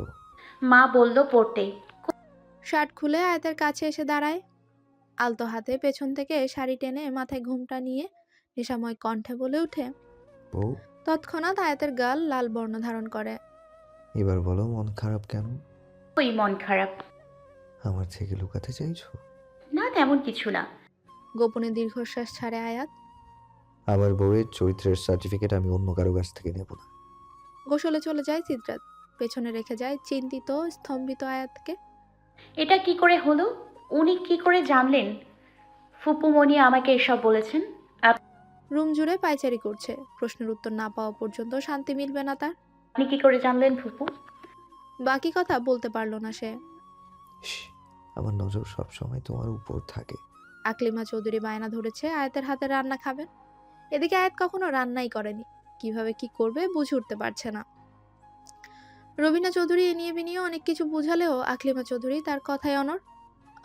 মা বলল পড়তে। শার্ট খুলে আয়াতের কাছে এসে দাঁড়ায়। আলতো হাতে পেছন থেকে শাড়ি টেনে মাথায় ঘুমটা নিয়ে নেশাময় কণ্ঠে বলে ওঠে। বউ, তৎক্ষণাৎ আয়াতের গাল লাল বর্ণ ধারণ করে। এবার বলো মন খারাপ কেন? ওই মন খারাপ। আমার থেকে লুকাতে চাইছো? না, তেমন কিছু না। গোপনে দীর্ঘশ্বাস ছাড়ে আয়াত। আমার বউয়ের চরিত্রের সার্টিফিকেট আমি অন্য কারো কাছ থেকে নেব না। গোসলে চলে যায় সিদ্রাত। পেছনে রেখে যায় চিন্তিত স্তম্ভিত আয়াতকে। এটা কি করে হলো? উনি কি করে জানলেন? ফুপুমণি আমাকে এসব বলেছেন। রুম জুড়ে পায়চারি করছে। প্রশ্নের উত্তর না পাওয়া পর্যন্ত শান্তি মিলবে না তার। আপনি কি করে জানলেন ফুপু? বাকি কথা বলতে পারল না সে। আমার নজর সব সময় তোমার উপর থাকে। আকলিমা চৌধুরী বায়না ধরেছে আয়াতের হাতে রান্না খাবেন। এদিকে আয়াত কখনো রান্নাই করেনি, কিভাবে কি করবে বুঝে উঠতে পারছে না। রবিনা চৌধুরী এ নিয়ে বিনিয়ে অনেক কিছু বুঝালেও আকলিমা চৌধুরী তার কথায় অনড়।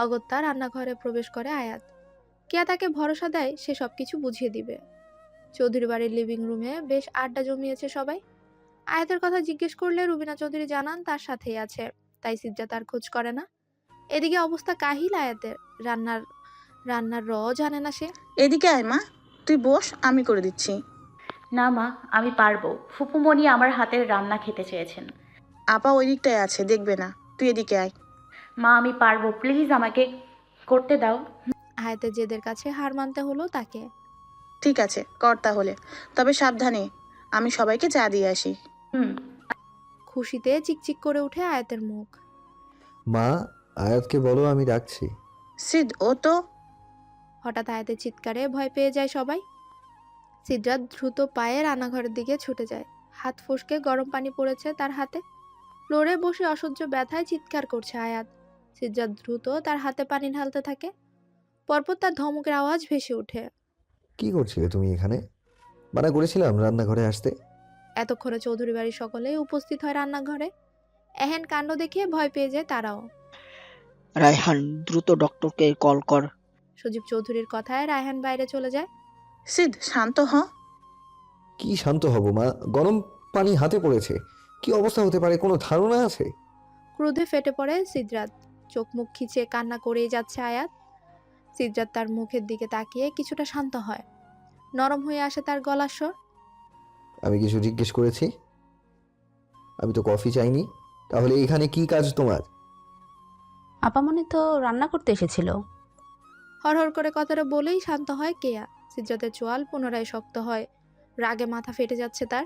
অগত্যা রান্নাঘরে প্রবেশ করে আয়াত। কেয়া তাকে ভরসা দেয় সে সবকিছু বুঝিয়ে দিবে। চৌধুরী বাড়ির লিভিং রুমে বেশ আড্ডা জমিয়েছে সবাই। আয়াতের কথা জিজ্ঞেস করলে রুবিনা চৌধুরী জানান তার সাথেই আছে, তাই সিদ্রা তার খোঁজ করে না। এদিকে অবস্থা কাহিল আয়াতের। রান্নার জানে না সে। এদিকে আয় মা, তুই বস, আমি করে দিচ্ছি। না মা, আমি পারবো। ফুপুমণি আমার হাতের রান্না খেতে চেয়েছেন। আপা ওই দিকটায় আছে, দেখবে না, তুই এদিকে আয়। মা, আমি পারবো, প্লিজ আমাকে করতে দাও। আয়াতের জেদের কাছে হার মানতে হলো তাকে। ঠিক আছে, কর তাহলে, তবে সাবধানে, আমি সবাইকে চা দিয়ে আসি। খুশিতে চিকচিক করে উঠে আয়াতের মুখ। মা, আয়াতকে বলো আমি রাখছি। সিদ, ও তো। হঠাৎ আয়াতের চিৎকারে ভয় পেয়ে যায় সবাই। সিদ্রাত দ্রুত পায়ে রান্নাঘরের দিকে ছুটে যায়। হাত ফসকে গরম পানি পড়েছে তার হাতে। ফ্লোরে বসে অসহ্য ব্যথায় চিৎকার করছে আয়াত। সিদ্রাত দ্রুত তার হাতে পানি ঢালতে থাকে। পরপর তার ধমকের আওয়াজ ভেসে ওঠে। কি করছিলে তুমি এখানে? মানা করেছিলাম রান্নাঘরে আসতে। এতক্ষণে চৌধুরী বাড়ির সকলেই উপস্থিত হয় রান্নাঘরে। এহেন কাণ্ড দেখে ভয় পেয়ে যায় তারাও। রায়হান, দ্রুত ডক্টরকে কল কর। সজীব চৌধুরীর কথায় রায়হান বাইরে চলে যায়। সিদ, শান্ত হ। কি শান্ত হব মা, গরম পানি হাতে পড়েছে, কি অবস্থা হতে পারে কোনো ধারণা আছে? ক্রোধে ফেটে পড়ে সিদ্রাত। চোখ মুখ খিচে কান্না করেই যাচ্ছে আয়াত। সিদ্রাত তার মুখের দিকে তাকিয়ে কিছুটা শান্ত হয়। নরম হয়ে আসে তার গলার স্বর। আমি কিছু জিজ্ঞেস করেছি? আমি তো কফি চাইনি। তাহলে এখানে কি কাজ তোমার? আপা মনে তো রান্না করতে এসেছিল। হরহর করে কথাটা বলেই শান্ত হয় কেয়া। সিদ্রাতের চোয়াল পুনরায় শক্ত হয়। রাগে মাথা ফেটে যাচ্ছে তার।